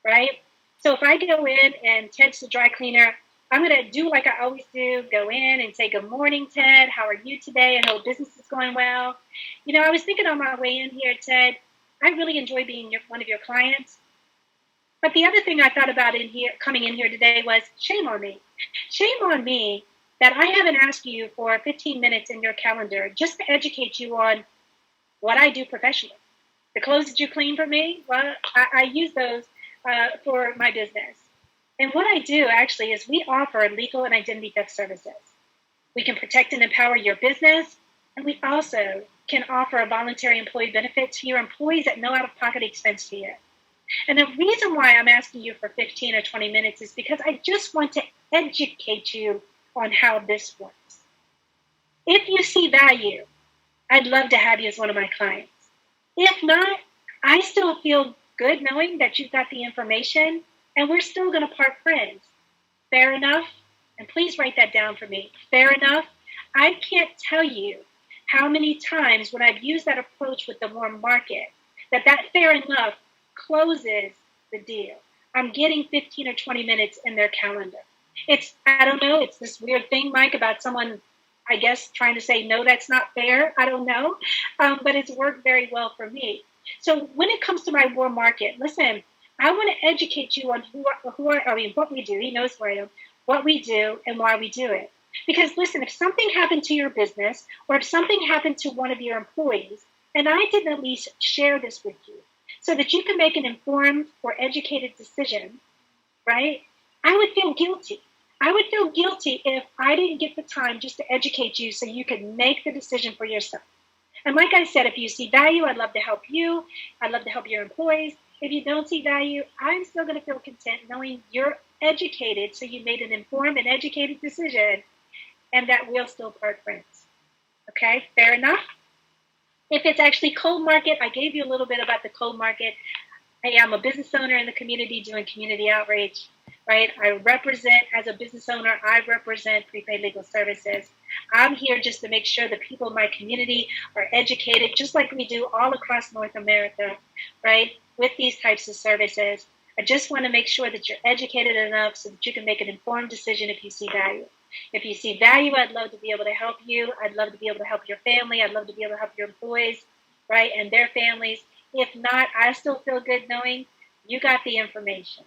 right? So if I go in and Ted's the dry cleaner, I'm going to do like I always do, go in and say, good morning, Ted. How are you today? I hope business is going well. I was thinking on my way in here, Ted, I really enjoy being one of your clients. But the other thing I thought about coming in here today was shame on me. Shame on me that I haven't asked you for 15 minutes in your calendar just to educate you on what I do professionally. The clothes that you clean for me, well, I use those for my business. And what I do actually is we offer legal and identity theft services. We can protect and empower your business, and we also can offer a voluntary employee benefit to your employees at no out-of-pocket expense to you. And the reason why I'm asking you for 15 or 20 minutes is because I just want to educate you on how this works. If you see value, I'd love to have you as one of my clients. If not, I still feel good knowing that you've got the information and we're still going to part friends. Fair enough? And please write that down for me. Fair enough? I can't tell you how many times when I've used that approach with the warm market, that fair enough closes the deal. I'm getting 15 or 20 minutes in their calendar. I don't know, it's this weird thing, Mike, about someone, I guess, trying to say, no, that's not fair. I don't know. But it's worked very well for me. So when it comes to my warm market, listen, I want to educate you on what we do. He knows where I am, what we do and why we do it. Because listen, if something happened to your business or if something happened to one of your employees, and I didn't at least share this with you so that you can make an informed or educated decision, right? I would feel guilty. I would feel guilty if I didn't get the time just to educate you so you could make the decision for yourself. And like I said, if you see value, I'd love to help you. I'd love to help your employees. If you don't see value, I'm still going to feel content knowing you're educated, so you made an informed and educated decision, and that we'll still part friends. Okay, fair enough? If it's actually cold market, I gave you a little bit about the cold market. Hey, I'm a business owner in the community doing community outreach, right? I represent prepaid legal services. I'm here just to make sure the people in my community are educated, just like we do all across North America, right? With these types of services. I just want to make sure that you're educated enough so that you can make an informed decision if you see value. If you see value, I'd love to be able to help you. I'd love to be able to help your family. I'd love to be able to help your employees, right, and their families. If not, I still feel good knowing you got the information.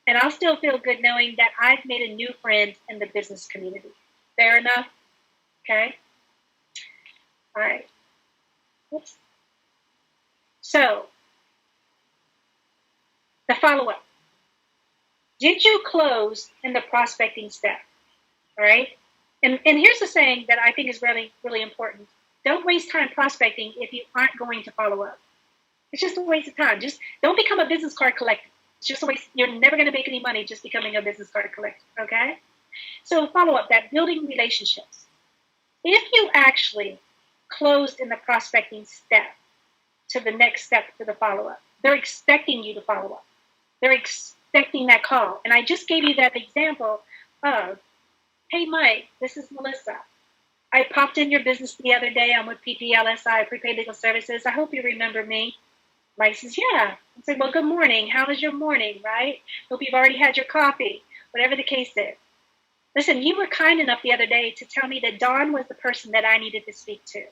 And I'll still feel good knowing that I've made a new friend in the business community. Fair enough? Okay? All right. Oops. So, the follow-up. Did you close in the prospecting step? All right? And here's the saying that I think is really, really important. Don't waste time prospecting if you aren't going to follow up. It's just a waste of time. Just don't become a business card collector. It's just a waste. You're never going to make any money just becoming a business card collector, okay? So follow up, that building relationships. If you actually closed in the prospecting step to the next step to the follow-up, they're expecting you to follow up. They're expecting that call. And I just gave you that example of, hey, Mike, this is Melissa. I popped in your business the other day. I'm with PPLSI, Prepaid Legal Services. I hope you remember me. Mike says, yeah. I say, well, good morning. How was your morning, right? Hope you've already had your coffee, whatever the case is. Listen, you were kind enough the other day to tell me that Dawn was the person that I needed to speak to.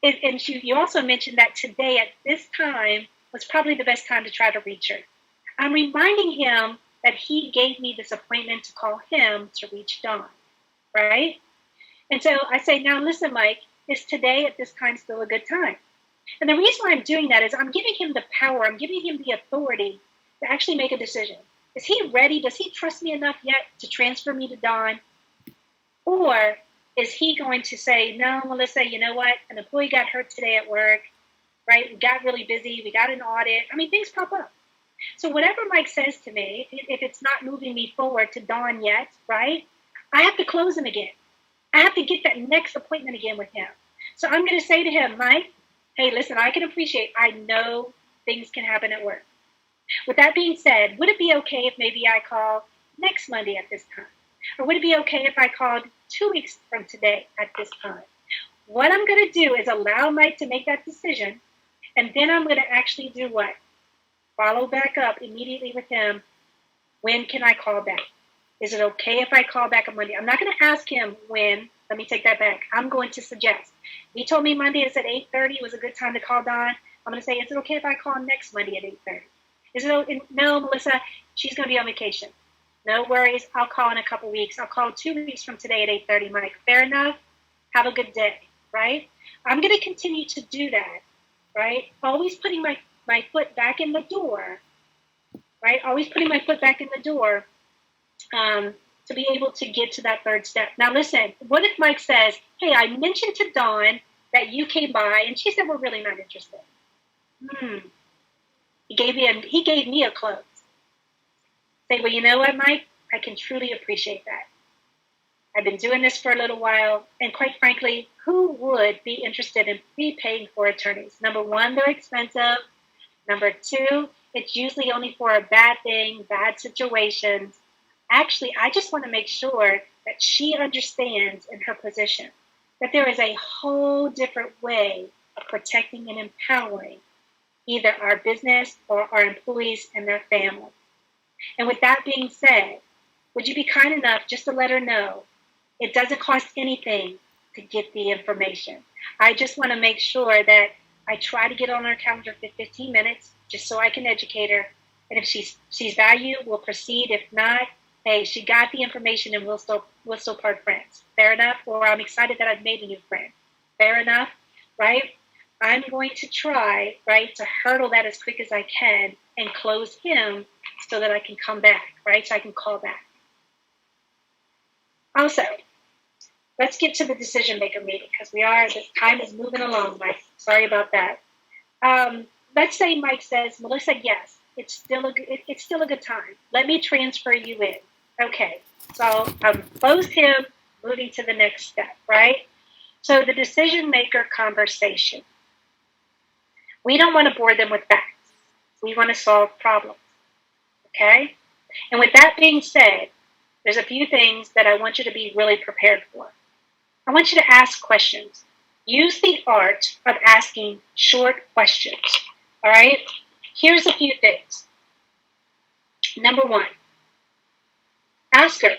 And you also mentioned that today at this time was probably the best time to try to reach her. I'm reminding him that he gave me this appointment to call him to reach Dawn, right? And so I say, now listen, Mike, is today at this time still a good time? And the reason why I'm doing that is I'm giving him the power, I'm giving him the authority to actually make a decision. Is he ready? Does he trust me enough yet to transfer me to Dawn? Or is he going to say, no, Melissa, you know what? An employee got hurt today at work, right? We got really busy. We got an audit. I mean, things pop up. So whatever Mike says to me, if it's not moving me forward to Dawn yet, right? I have to close him again. I have to get that next appointment again with him. So I'm going to say to him, Mike, hey, listen, I know things can happen at work. With that being said, would it be okay if maybe I call next Monday at this time? Or would it be okay if I called 2 weeks from today at this time? What I'm going to do is allow Mike to make that decision, and then I'm going to actually do what? Follow back up immediately with him. When can I call back? Is it okay if I call back on Monday? I'm not going to ask him when. Let me take that back. I'm going to suggest. He told me Monday is at 8:30 was a good time to call Dawn. I'm going to say, is it okay if I call next Monday at 8:30? Is it okay? No, Melissa, she's going to be on vacation. No worries. I'll call in a couple weeks. I'll call 2 weeks from today at 8:30, Mike. Fair enough? Have a good day, right? I'm going to continue to do that, right? Always putting my foot back in the door, right? Always putting my foot back in the door to be able to get to that third step. Now, listen, what if Mike says, hey, I mentioned to Dawn that you came by, and she said, we're really not interested. He gave me a close. Say, well, you know what, Mike? I can truly appreciate that. I've been doing this for a little while, and quite frankly, who would be interested in prepaying for attorneys? Number one, they're expensive. Number two, it's usually only for a bad thing, bad situations. Actually, I just want to make sure that she understands in her position that there is a whole different way of protecting and empowering either our business or our employees and their families. And with that being said, would you be kind enough just to let her know it doesn't cost anything to get the information? I just want to make sure that I try to get on her calendar for 15 minutes just so I can educate her. And if she sees value, we'll proceed. If not, hey, she got the information and we'll still part friends. Fair enough? Or I'm excited that I've made a new friend. Fair enough? Right? I'm going to try, right, to hurdle that as quick as I can and close him so that I can come back, right? So I can call back. Also, let's get to the decision maker meeting because the time is moving along, Mike. Sorry about that. Let's say Mike says, Melissa, yes, it's still a good time. Let me transfer you in. Okay, so close him, moving to the next step, right? So the decision maker conversation. We don't want to bore them with facts. We want to solve problems. Okay? And with that being said, there's a few things that I want you to be really prepared for. I want you to ask questions. Use the art of asking short questions. All right? Here's a few things. Number one, ask her,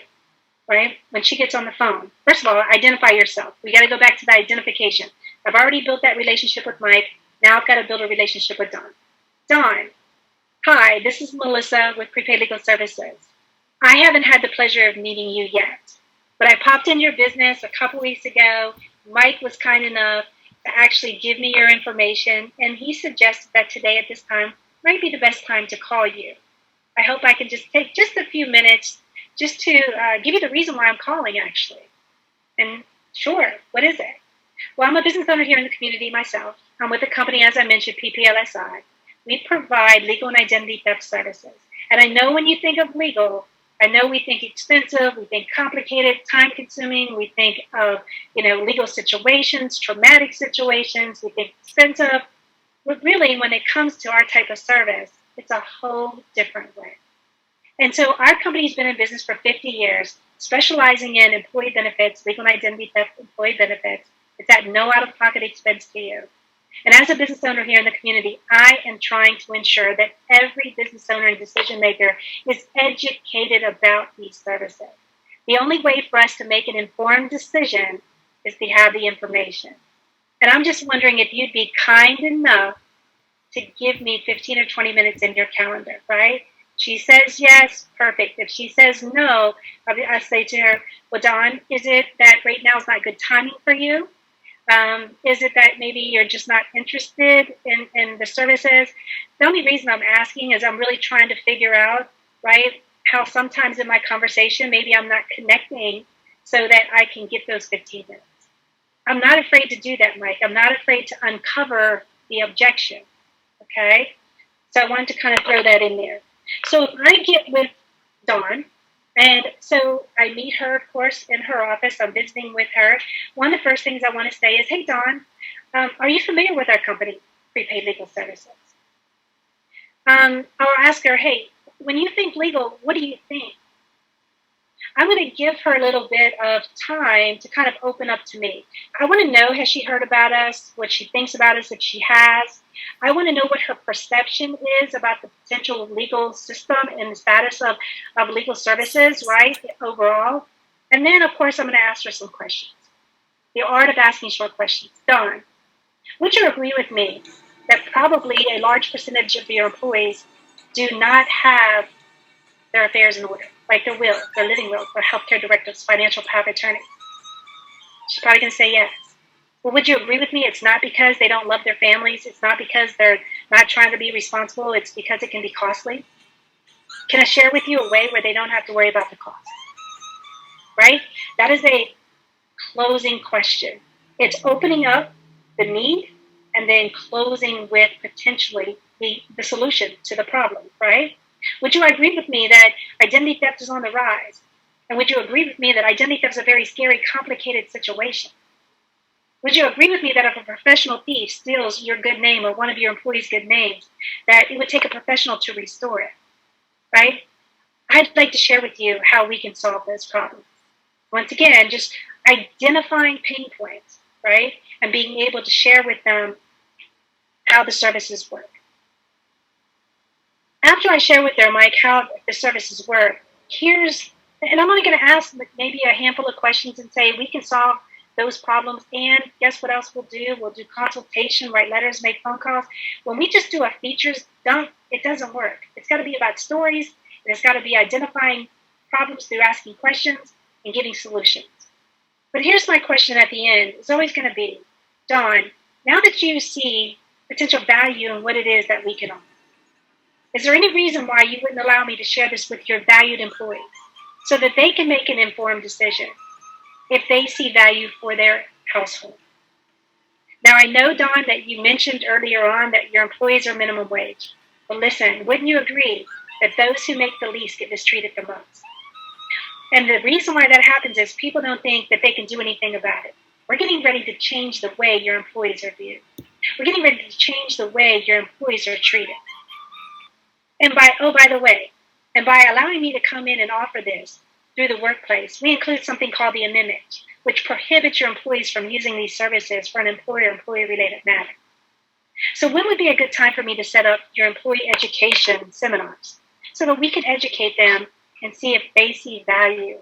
right, when she gets on the phone. First of all, identify yourself. We got to go back to the identification. I've already built that relationship with Mike. Now I've got to build a relationship with Dawn. Dawn, hi, this is Melissa with Prepaid Legal Services. I haven't had the pleasure of meeting you yet, but I popped in your business a couple weeks ago. Mike was kind enough to actually give me your information, and he suggested that today at this time might be the best time to call you. I hope I can just take just a few minutes just to give you the reason why I'm calling, actually. And sure, what is it? Well, I'm a business owner here in the community myself. I'm with a company, as I mentioned, PPLSI. We provide legal and identity theft services. And I know when you think of legal, I know we think expensive, we think complicated, time-consuming, we think of, legal situations, traumatic situations, we think expensive. But really, when it comes to our type of service, it's a whole different way. And so our company's been in business for 50 years, specializing in employee benefits, legal and identity theft employee benefits. It's at no out-of-pocket expense to you. And as a business owner here in the community, I am trying to ensure that every business owner and decision maker is educated about these services. The only way for us to make an informed decision is to have the information. And I'm just wondering if you'd be kind enough to give me 15 or 20 minutes in your calendar, right? She says yes, perfect. If she says no, I say to her, well, Dawn, is it that right now is not good timing for you? Is it that maybe you're just not interested in the services? The only reason I'm asking is I'm really trying to figure out, right, how sometimes in my conversation, maybe I'm not connecting so that I can get those 15 minutes. I'm not afraid to do that, Mike. I'm not afraid to uncover the objection, okay? So I wanted to kind of throw that in there. So if I get with Dawn, and so I meet her, of course, in her office. I'm visiting with her. One of the first things I want to say is, hey, Dawn, are you familiar with our company, Prepaid Legal Services? I'll ask her, hey, when you think legal, what do you think? I'm going to give her a little bit of time to kind of open up to me. I want to know, has she heard about us, what she thinks about us, if she has. I want to know what her perception is about the potential legal system and the status of legal services, right, overall. And then, of course, I'm going to ask her some questions. The art of asking short questions. Dawn, would you agree with me that probably a large percentage of your employees do not have their affairs in order, like their will, their living will, their healthcare directives, financial power of attorney? She's probably going to say yes. Well, would you agree with me? It's not because they don't love their families. It's not because they're not trying to be responsible. It's because it can be costly. Can I share with you a way where they don't have to worry about the cost? Right? That is a closing question. It's opening up the need and then closing with potentially the solution to the problem, right? Would you agree with me that identity theft is on the rise? And would you agree with me that identity theft is a very scary, complicated situation? Would you agree with me that if a professional thief steals your good name or one of your employees' good names, that it would take a professional to restore it, right? I'd like to share with you how we can solve this problem. Once again, just identifying pain points, right? And being able to share with them how the services work. After I share with them, Mike, how the services work, and I'm only going to ask maybe a handful of questions and say, we can solve those problems. And guess what else we'll do? We'll do consultation, write letters, make phone calls. When we just do a features dump, it doesn't work. It's got to be about stories, and it's got to be identifying problems through asking questions and giving solutions. But here's my question at the end. It's always going to be, Dawn, now that you see potential value in what it is that we can offer, is there any reason why you wouldn't allow me to share this with your valued employees so that they can make an informed decision if they see value for their household? Now, I know, Dawn, that you mentioned earlier on that your employees are minimum wage. But listen, wouldn't you agree that those who make the least get mistreated the most? And the reason why that happens is people don't think that they can do anything about it. We're getting ready to change the way your employees are viewed. We're getting ready to change the way your employees are treated. And by allowing me to come in and offer this through the workplace, we include something called the amendment, which prohibits your employees from using these services for an employer-employee related matter. So when would be a good time for me to set up your employee education seminars so that we can educate them and see if they see value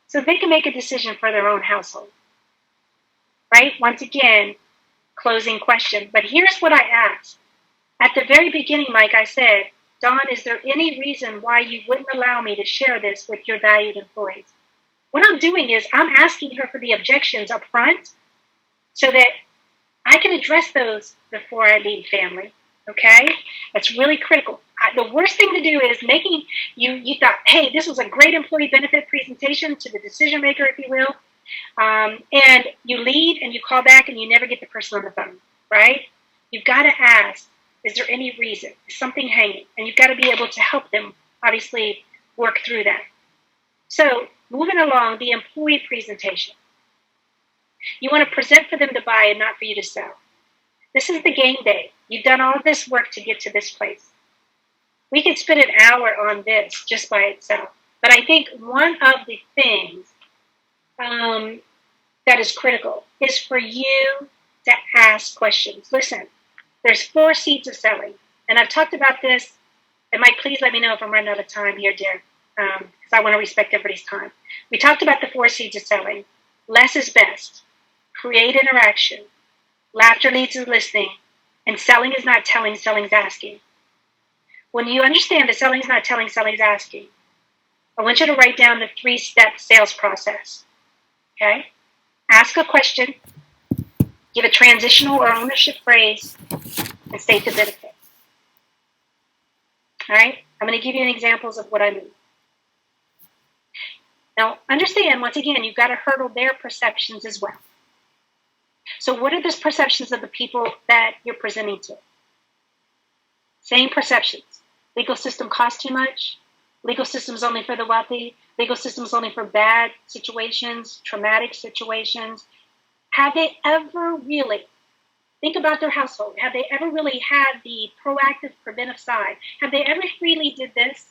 so they can make a decision for their own household? Right? Once again, closing question. But here's what I asked. At the very beginning, Mike, I said, Dawn, is there any reason why you wouldn't allow me to share this with your valued employees? What I'm doing is I'm asking her for the objections up front so that I can address those before I leave family. Okay? That's really critical. The worst thing to do is making you thought, hey, this was a great employee benefit presentation to the decision maker, if you will. And you leave and you call back and you never get the person on the phone, right? You've got to ask, is there any reason? Is something hanging? And you've got to be able to help them, obviously, work through that. So, moving along, the employee presentation. You want to present for them to buy and not for you to sell. This is the game day. You've done all this work to get to this place. We could spend an hour on this just by itself. But I think one of the things that is critical is for you to ask questions. Listen, there's 4 seeds of selling. And I've talked about this. And Mike, please let me know if I'm running out of time here, dear, because I want to respect everybody's time. We talked about the 4 seeds of selling. Less is best. Create interaction. Laughter leads to listening. And selling is not telling, selling is asking. When you understand that selling is not telling, selling is asking, I want you to write down the 3-step sales process. Okay? Ask a question, give a transitional or ownership phrase, and state the benefit. All right? I'm going to give you examples of what I mean. Now, understand, once again, you've got to hurdle their perceptions as well. So what are the perceptions of the people that you're presenting to? Same perceptions. Legal system costs too much. Legal system is only for the wealthy. Legal system is only for bad situations, traumatic situations. Have they ever really, think about their household, have they ever really had the proactive, preventive side? Have they ever freely did this?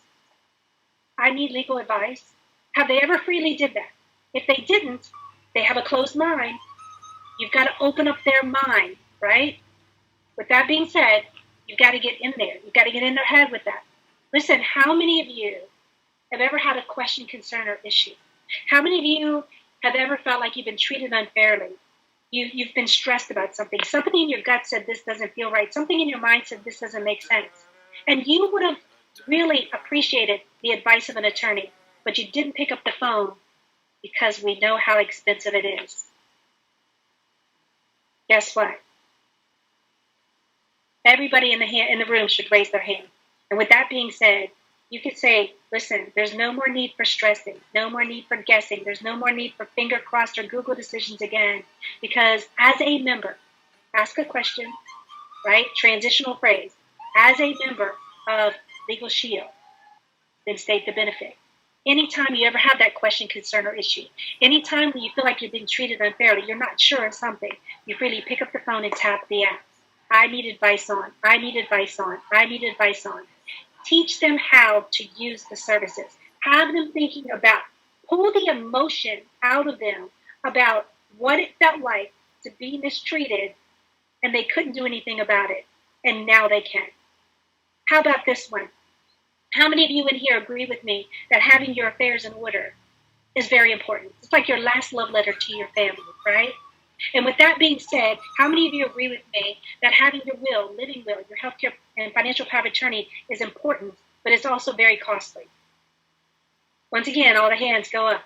I need legal advice. Have they ever freely did that? If they didn't, they have a closed mind. You've got to open up their mind, right? With that being said, you've got to get in there. You've got to get in their head with that. Listen, how many of you have ever had a question, concern, or issue? How many of you have ever felt like you've been treated unfairly? You've been stressed about something. Something in your gut said this doesn't feel right. Something in your mind said this doesn't make sense. And you would have really appreciated the advice of an attorney, but you didn't pick up the phone because we know how expensive it is. Guess what? Everybody in the room should raise their hand. And with that being said, you could say, listen, there's no more need for stressing, no more need for guessing, there's no more need for finger crossed or Google decisions again, because as a member, ask a question, right? Transitional phrase. as a member of Legal Shield, then state the benefit. Anytime you ever have that question, concern, or issue, anytime you feel like you're being treated unfairly, you're not sure of something, you freely pick up the phone and tap the app. I need advice on, I need advice on, I need advice on. Teach them how to use the services. Have them thinking about, pull the emotion out of them about what it felt like to be mistreated and they couldn't do anything about it, and now they can. How about this one? How many of you in here agree with me that having your affairs in order is very important? It's like your last love letter to your family, right? And with that being said, how many of you agree with me that having your will, living will, your healthcare and financial power of attorney is important, but it's also very costly? Once again, all the hands go up.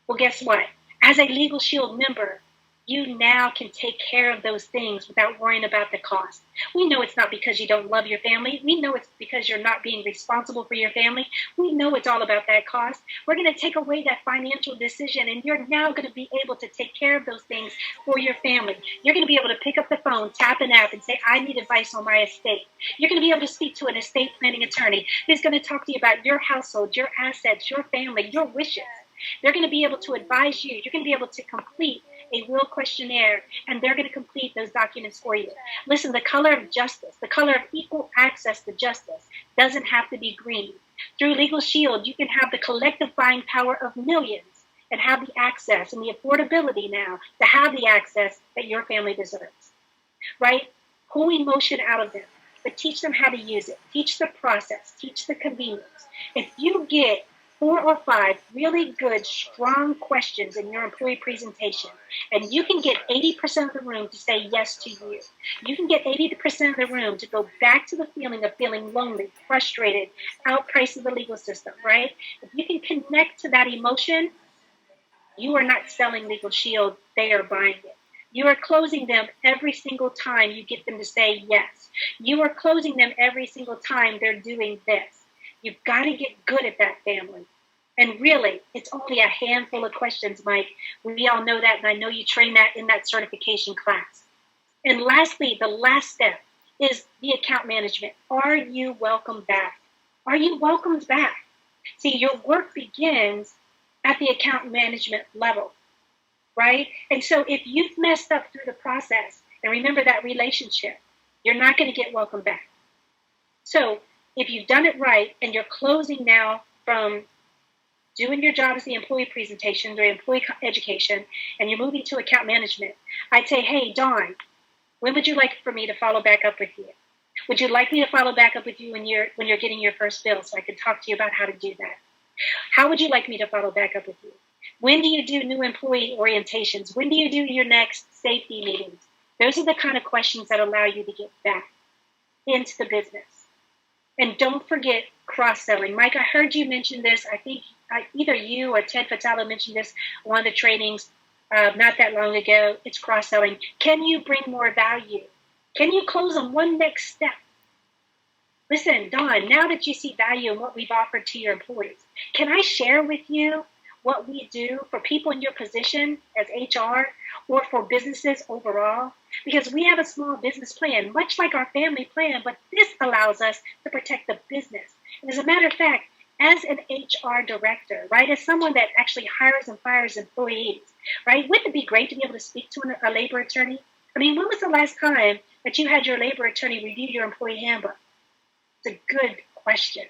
Well, guess what? As a Legal Shield member, you now can take care of those things without worrying about the cost. We know it's not because you don't love your family. We know it's because you're not being responsible for your family. We know it's all about that cost. We're going to take away that financial decision, and you're now going to be able to take care of those things for your family. You're going to be able to pick up the phone, tap an app, and say, I need advice on my estate. You're going to be able to speak to an estate planning attorney who's going to talk to you about your household, your assets, your family, your wishes. They're going to be able to advise you. You're going to be able to complete a will questionnaire, and they're going to complete those documents for you. Listen, the color of justice, the color of equal access to justice doesn't have to be green. Through Legal Shield, you can have the collective buying power of millions and have the access and the affordability now to have the access that your family deserves, right? Pull emotion out of them, but teach them how to use it. Teach the process, teach the convenience. If you get 4 or 5 really good, strong questions in your employee presentation, and you can get 80% of the room to say yes to you. You can get 80% of the room to go back to the feeling of feeling lonely, frustrated, outpriced of the legal system, right? If you can connect to that emotion, you are not selling Legal Shield, they are buying it. You are closing them every single time you get them to say yes. You are closing them every single time they're doing this. You've got to get good at that, family. And really, it's only a handful of questions, Mike. We all know that, and I know you train that in that certification class. And lastly, the last step is the account management. Are you welcome back? Are you welcomed back? See, your work begins at the account management level, right? And so if you've messed up through the process, and remember that relationship, you're not going to get welcomed back. So if you've done it right and you're closing now from doing your job as the employee presentation or employee education, and you're moving to account management, I'd say, hey, Dawn, when would you like for me to follow back up with you? Would you like me to follow back up with you when you're getting your first bill so I can talk to you about how to do that? How would you like me to follow back up with you? When do you do new employee orientations? When do you do your next safety meetings? Those are the kind of questions that allow you to get back into the business. And don't forget cross-selling. Mike, I heard you mention this. I think either you or Ted Fatalo mentioned this on one of the trainings not that long ago. It's cross-selling. Can you bring more value? Can you close on one next step? Listen, Dawn, now that you see value in what we've offered to your employees, can I share with you what we do for people in your position as HR or for businesses overall? Because we have a small business plan, much like our family plan, but this allows us to protect the business. And as a matter of fact, as an HR director, right, as someone that actually hires and fires employees, right, wouldn't it be great to be able to speak to a labor attorney? I mean, when was the last time that you had your labor attorney review your employee handbook? It's a good question,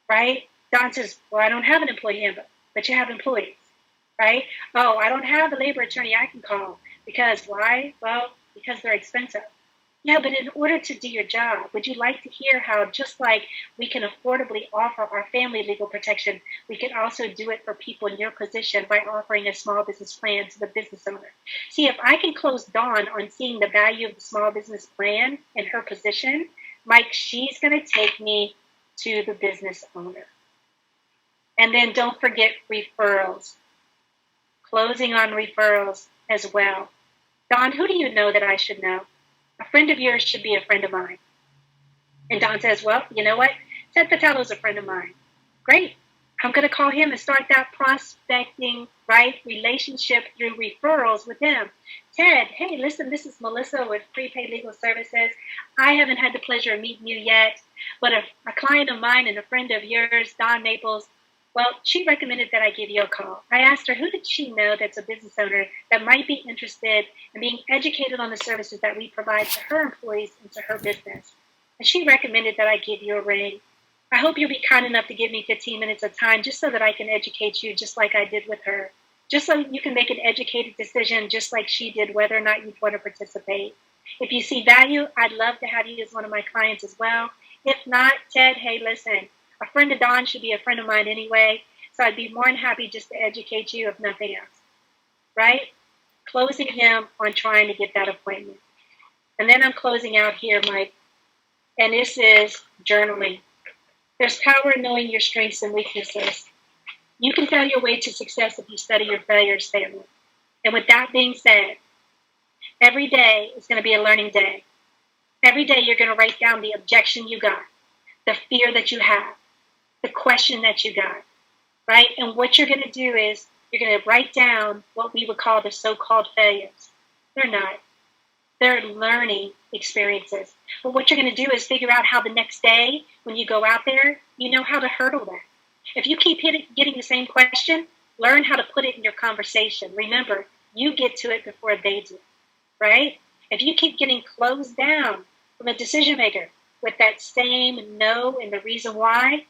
right? Don says, well, I don't have an employee handbook, but you have employees, right? Oh, I don't have a labor attorney I can call. Because why? Well, because they're expensive. Yeah, but in order to do your job, would you like to hear how just like we can affordably offer our family legal protection, we can also do it for people in your position by offering a small business plan to the business owner? See, if I can close Dawn on seeing the value of the small business plan in her position, Mike, she's going to take me to the business owner. And then don't forget referrals. Closing on referrals as well. Dawn, who do you know that I should know? A friend of yours should be a friend of mine. And Dawn says, well, you know what? Ted Patalo's a friend of mine. Great. I'm going to call him and start that prospecting, right, relationship through referrals with him. Ted, hey, listen, this is Melissa with Prepaid Legal Services. I haven't had the pleasure of meeting you yet, but a client of mine and a friend of yours, Dawn Maples, well, she recommended that I give you a call. I asked her, who did she know that's a business owner that might be interested in being educated on the services that we provide to her employees and to her business? And she recommended that I give you a ring. I hope you'll be kind enough to give me 15 minutes of time just so that I can educate you just like I did with her. Just so you can make an educated decision just like she did whether or not you'd want to participate. If you see value, I'd love to have you as one of my clients as well. If not, Ted, hey, listen, a friend of Dawn should be a friend of mine anyway, so I'd be more than happy just to educate you if nothing else. Right? Closing him on trying to get that appointment. And then I'm closing out here, Mike, and this is journaling. There's power in knowing your strengths and weaknesses. You can fail your way to success if you study your failures fairly. And with that being said, every day is going to be a learning day. Every day you're going to write down the objection you got, the fear that you have, the question that you got, right? And what you're going to do is you're going to write down what we would call the so-called failures. They're not. They're learning experiences. But what you're going to do is figure out how the next day, when you go out there, you know how to hurdle that. If you keep getting the same question, learn how to put it in your conversation. Remember, you get to it before they do, right? If you keep getting closed down from a decision maker with that same no and the reason why,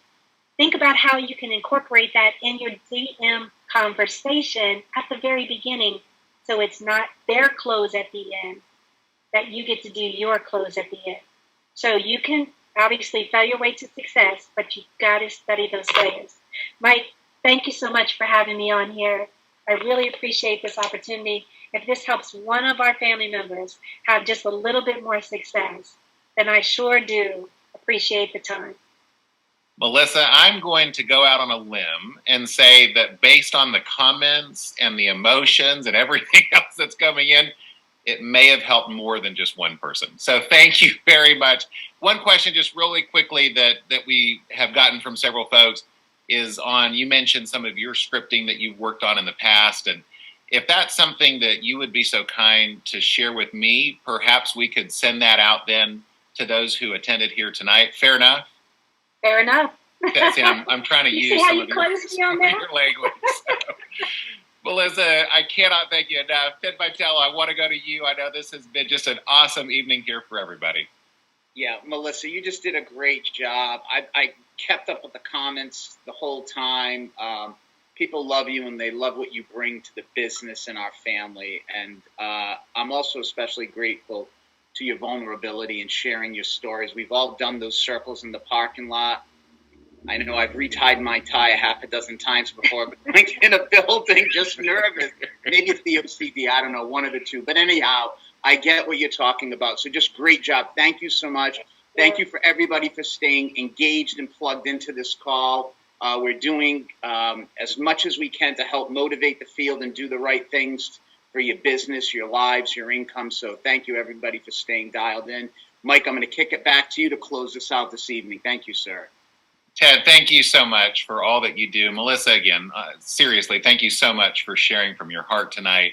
think about how you can incorporate that in your DM conversation at the very beginning so it's not their close at the end, that you get to do your close at the end. So you can obviously fail your way to success, but you've got to study those failures. Mike, thank you so much for having me on here. I really appreciate this opportunity. If this helps one of our family members have just a little bit more success, then I sure do appreciate the time. Melissa, I'm going to go out on a limb and say that based on the comments and the emotions and everything else that's coming in, it may have helped more than just one person. So thank you very much. One question just really quickly that we have gotten from several folks is on, you mentioned some of your scripting that you've worked on in the past. And if that's something that you would be so kind to share with me, perhaps we could send that out then to those who attended here tonight. Fair enough? Fair enough. See, I'm trying to use some of your language. So. Melissa, I cannot thank you enough. Ted Vitale, I want to go to you. I know this has been just an awesome evening here for everybody. Yeah, Melissa, you just did a great job. I kept up with the comments the whole time. People love you and they love what you bring to the business and our family. And I'm also especially grateful to your vulnerability and sharing your stories. We've all done those circles in the parking lot. I know I've retied my tie a half a dozen times before, but in a building, just nervous. Maybe it's the OCD, I don't know, one of the two. But anyhow, I get what you're talking about. So just great job. Thank you so much. Thank you for everybody for staying engaged and plugged into this call. We're doing as much as we can to help motivate the field and do the right things for your business, your lives, your income. So thank you, everybody, for staying dialed in. Mike, I'm going to kick it back to you to close this out this evening. Thank you, sir. Ted, thank you so much for all that you do. Melissa, again, seriously, thank you so much for sharing from your heart tonight.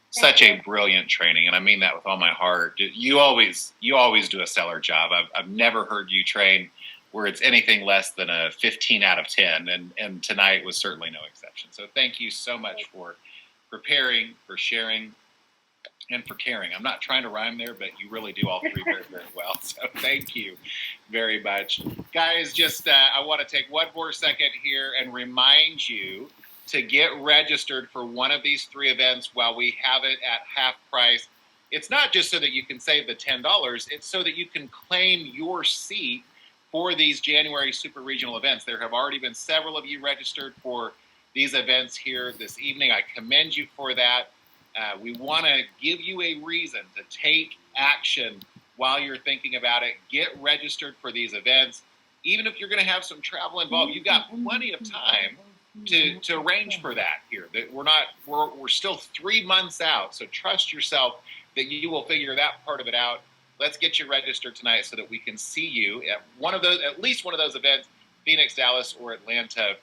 Such a brilliant training, and I mean that with all my heart. You always do a stellar job. I've never heard you train where it's anything less than a 15 out of 10, and tonight was certainly no exception. So thank you so much for preparing, for sharing, and for caring. I'm not trying to rhyme there, but you really do all three very, very well. So thank you very much. Guys, just I want to take one more second here and remind you to get registered for one of these three events while we have it at half price. It's not just so that you can save the $10, it's so that you can claim your seat for these January super regional events. There have already been several of you registered for these events here this evening. I commend you for that. We want to give you a reason to take action while you're thinking about it. Get registered for these events. Even if you're going to have some travel involved, you've got plenty of time to arrange for that here. That we're still 3 months out, so trust yourself that you will figure that part of it out. Let's get you registered tonight so that we can see you at at least one of those events, Phoenix, Dallas, or Atlanta.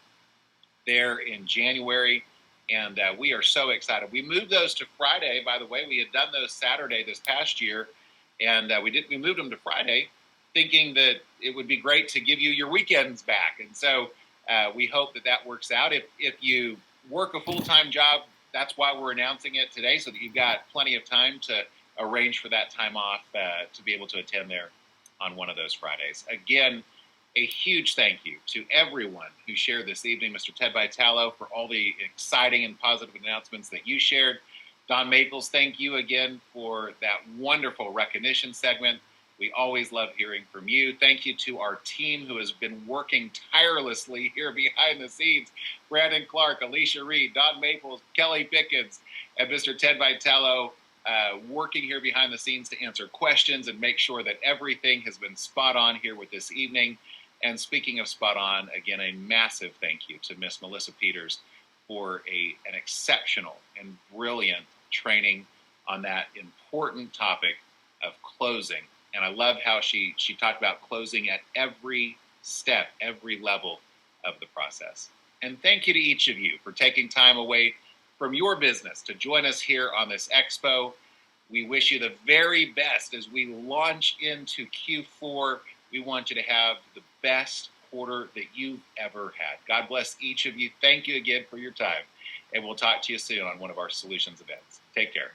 there in January. And we are so excited. We moved those to Friday, by the way. We had done those Saturday this past year, and we moved them to Friday, thinking that it would be great to give you your weekends back. And so we hope that works out. If you work a full-time job, that's why we're announcing it today, so that you've got plenty of time to arrange for that time off to be able to attend there on one of those Fridays. Again, a huge thank you to everyone who shared this evening. Mr. Ted Vitalo, for all the exciting and positive announcements that you shared. Don Maples, thank you again for that wonderful recognition segment. We always love hearing from you. Thank you to our team who has been working tirelessly here behind the scenes. Brandon Clark, Alicia Reed, Don Maples, Kelly Pickens, and Mr. Ted Vitalo working here behind the scenes to answer questions and make sure that everything has been spot on here with this evening. And speaking of spot on, again, a massive thank you to Miss Melissa Peters for an exceptional and brilliant training on that important topic of closing. And I love how she talked about closing at every step, every level of the process. And thank you to each of you for taking time away from your business to join us here on this expo. We wish you the very best as we launch into Q4. We want you to have the best quarter that you've ever had. God bless each of you. Thank you again for your time. And we'll talk to you soon on one of our Solutions events. Take care.